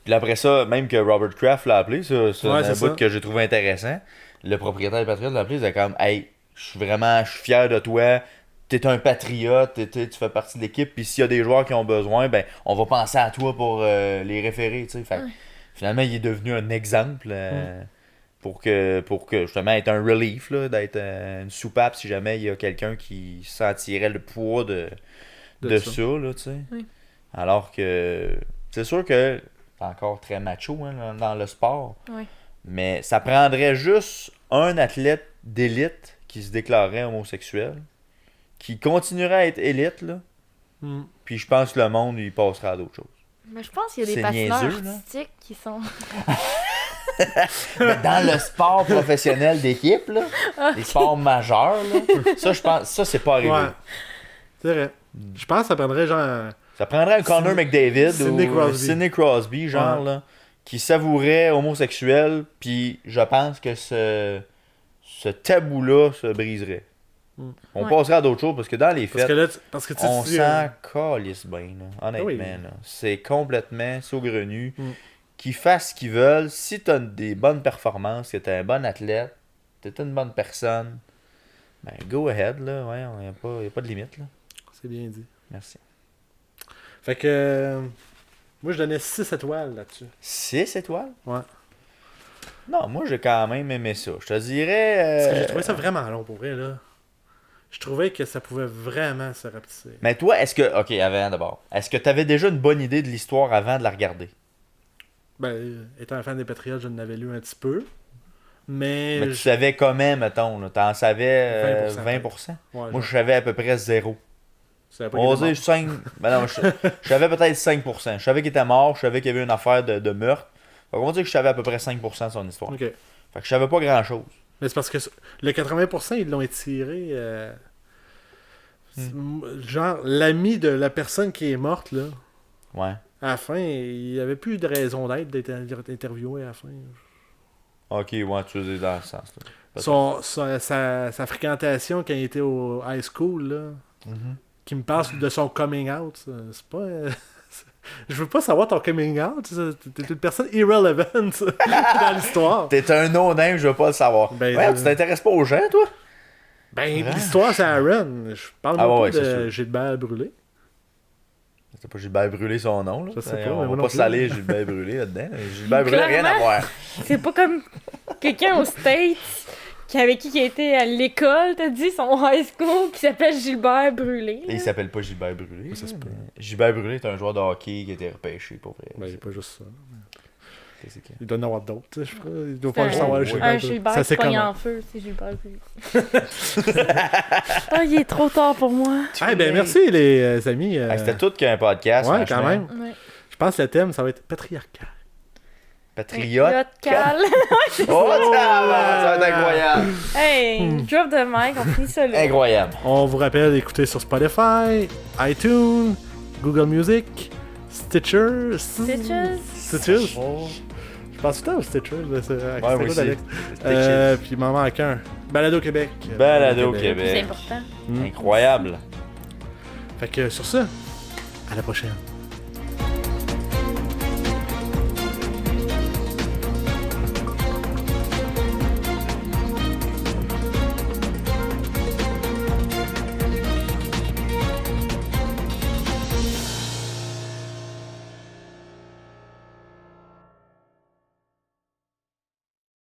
Puis après ça, même que Robert Kraft l'a appelé, c'est un bout que j'ai trouvé intéressant. Le propriétaire des Patriots l'a appelé, il disait comme, hey, je suis fier de toi. T'es un patriote, tu fais partie de l'équipe, puis s'il y a des joueurs qui ont besoin, ben on va penser à toi pour les référer, tu sais. Fait finalement, il est devenu un exemple pour que justement être un relief, là, d'être une soupape si jamais il y a quelqu'un qui sentirait le poids de ça, là, tu sais. Oui. Alors que c'est sûr que c'est encore très macho dans le sport, mais ça prendrait juste un athlète d'élite qui se déclarerait homosexuel, qui continuerait à être élite, là. Puis je pense que le monde, il passera à d'autres choses. Mais je pense qu'il y a des C'est patineurs niaiseux, là. artistiques qui sont... Mais dans le sport professionnel d'équipe, là, les sports majeurs, là, ça, je pense, ça, c'est pas arrivé. Ouais. C'est vrai. Je pense que ça prendrait genre. Ça prendrait un Connor McDavid Sidney ou Crosby. Sidney Crosby, genre, Ouais. là, qui savourait homosexuel, puis je pense que ce tabou-là se briserait. Mm. On Ouais. passerait à d'autres choses, parce que dans les Parce fêtes, que là, parce que tu on dis, s'en calisse bien, là, honnêtement. Oui. Là. C'est complètement saugrenu. Mm. Qu'ils fassent ce qu'ils veulent. Si t'as des bonnes performances, que t'es un bon athlète, t'es une bonne personne, ben go ahead, là. Ouais, y a pas de limite, là. C'est bien dit. Merci. Fait que. Moi, je donnais 6 étoiles là-dessus. 6 étoiles? Ouais. Non, moi, j'ai quand même aimé ça. Je te dirais... Parce que j'ai trouvé ça vraiment long pour vrai, là. Je trouvais que ça pouvait vraiment se rapetisser. Mais toi, est-ce que... Ok, avant d'abord. Est-ce que t'avais déjà une bonne idée de l'histoire avant de la regarder? Ben, étant un fan des Patriots, je n'avais lu un petit peu. Mais. Mais tu savais comment, mettons, là? T'en savais 20%. 20%? Ouais, Moi, je savais à peu près 0. je savais pas On qu'il va était dire mort. 5. Ben non, je savais peut-être 5%. Je savais qu'il était mort, je savais qu'il y avait une affaire de meurtre. Donc on va dire que je savais à peu près 5% de son histoire. Ok. Fait que je savais pas grand chose. Mais c'est parce que le 80%, ils l'ont étiré. Genre, l'ami de la personne qui est morte, là, Ouais. à la fin, il n'y avait plus de raison d'être interviewé à la fin. Ok, ouais, tu veux dire dans ce sens. Là. Sa fréquentation quand il était au high school, là, Mhm. qui me parle de son coming out, c'est pas. Je veux pas savoir ton coming out, t'es une personne irrelevant dans l'histoire. T'es un no-name, je veux pas le savoir. Ben, ouais, tu t'intéresses pas aux gens, toi? Ben, l'histoire, c'est Aaron. Je parle Ah même ouais, pas c'est de sûr. Gilbert Brûlé. C'est pas Gilbert Brûlé son nom, là. Je sais pas, mais On moi va non pas plus. saler Gilbert Brûlé là-dedans. Gilbert Brûlé, rien à Clairement. voir. C'est pas comme quelqu'un aux States avec qui a été à l'école, t'as dit, son high school, qui s'appelle Gilbert Brûlé. Et il s'appelle pas Gilbert Brûlé. Ça se là, peut. mais Gilbert Brûlé est un joueur de hockey qui a été repêché, pour vrai. Ben, il pas juste ça. C'est que- Il doit en avoir d'autres, tu sais, je crois. Il doit C'est pas juste avoir un- Gilbert Un Brûlé. Gilbert Ça, qui c'est pogne comment? en feu, c'est Gilbert Brûlé. Ah, il est trop tard pour moi. Ah, ben, merci, les amis. Ah, c'était tout qu'un podcast. Ouais, franchement. quand même. Ouais. Je pense que le thème, ça va être patriarcal. Patriote. Cal. Oh, ça va être incroyable. Hey, drop the mic, on finit ça là. Incroyable. On vous rappelle d'écouter sur Spotify, iTunes, Google Music, Stitcher. Stitches. Oh. Je pense tout le temps au Stitcher. C'est Ouais, c'est moi quoi aussi. d'Alex? Puis il m'en manque un. Balado Québec. Balado C'est Québec. important. Mm. Incroyable. Fait que sur ça, à la prochaine.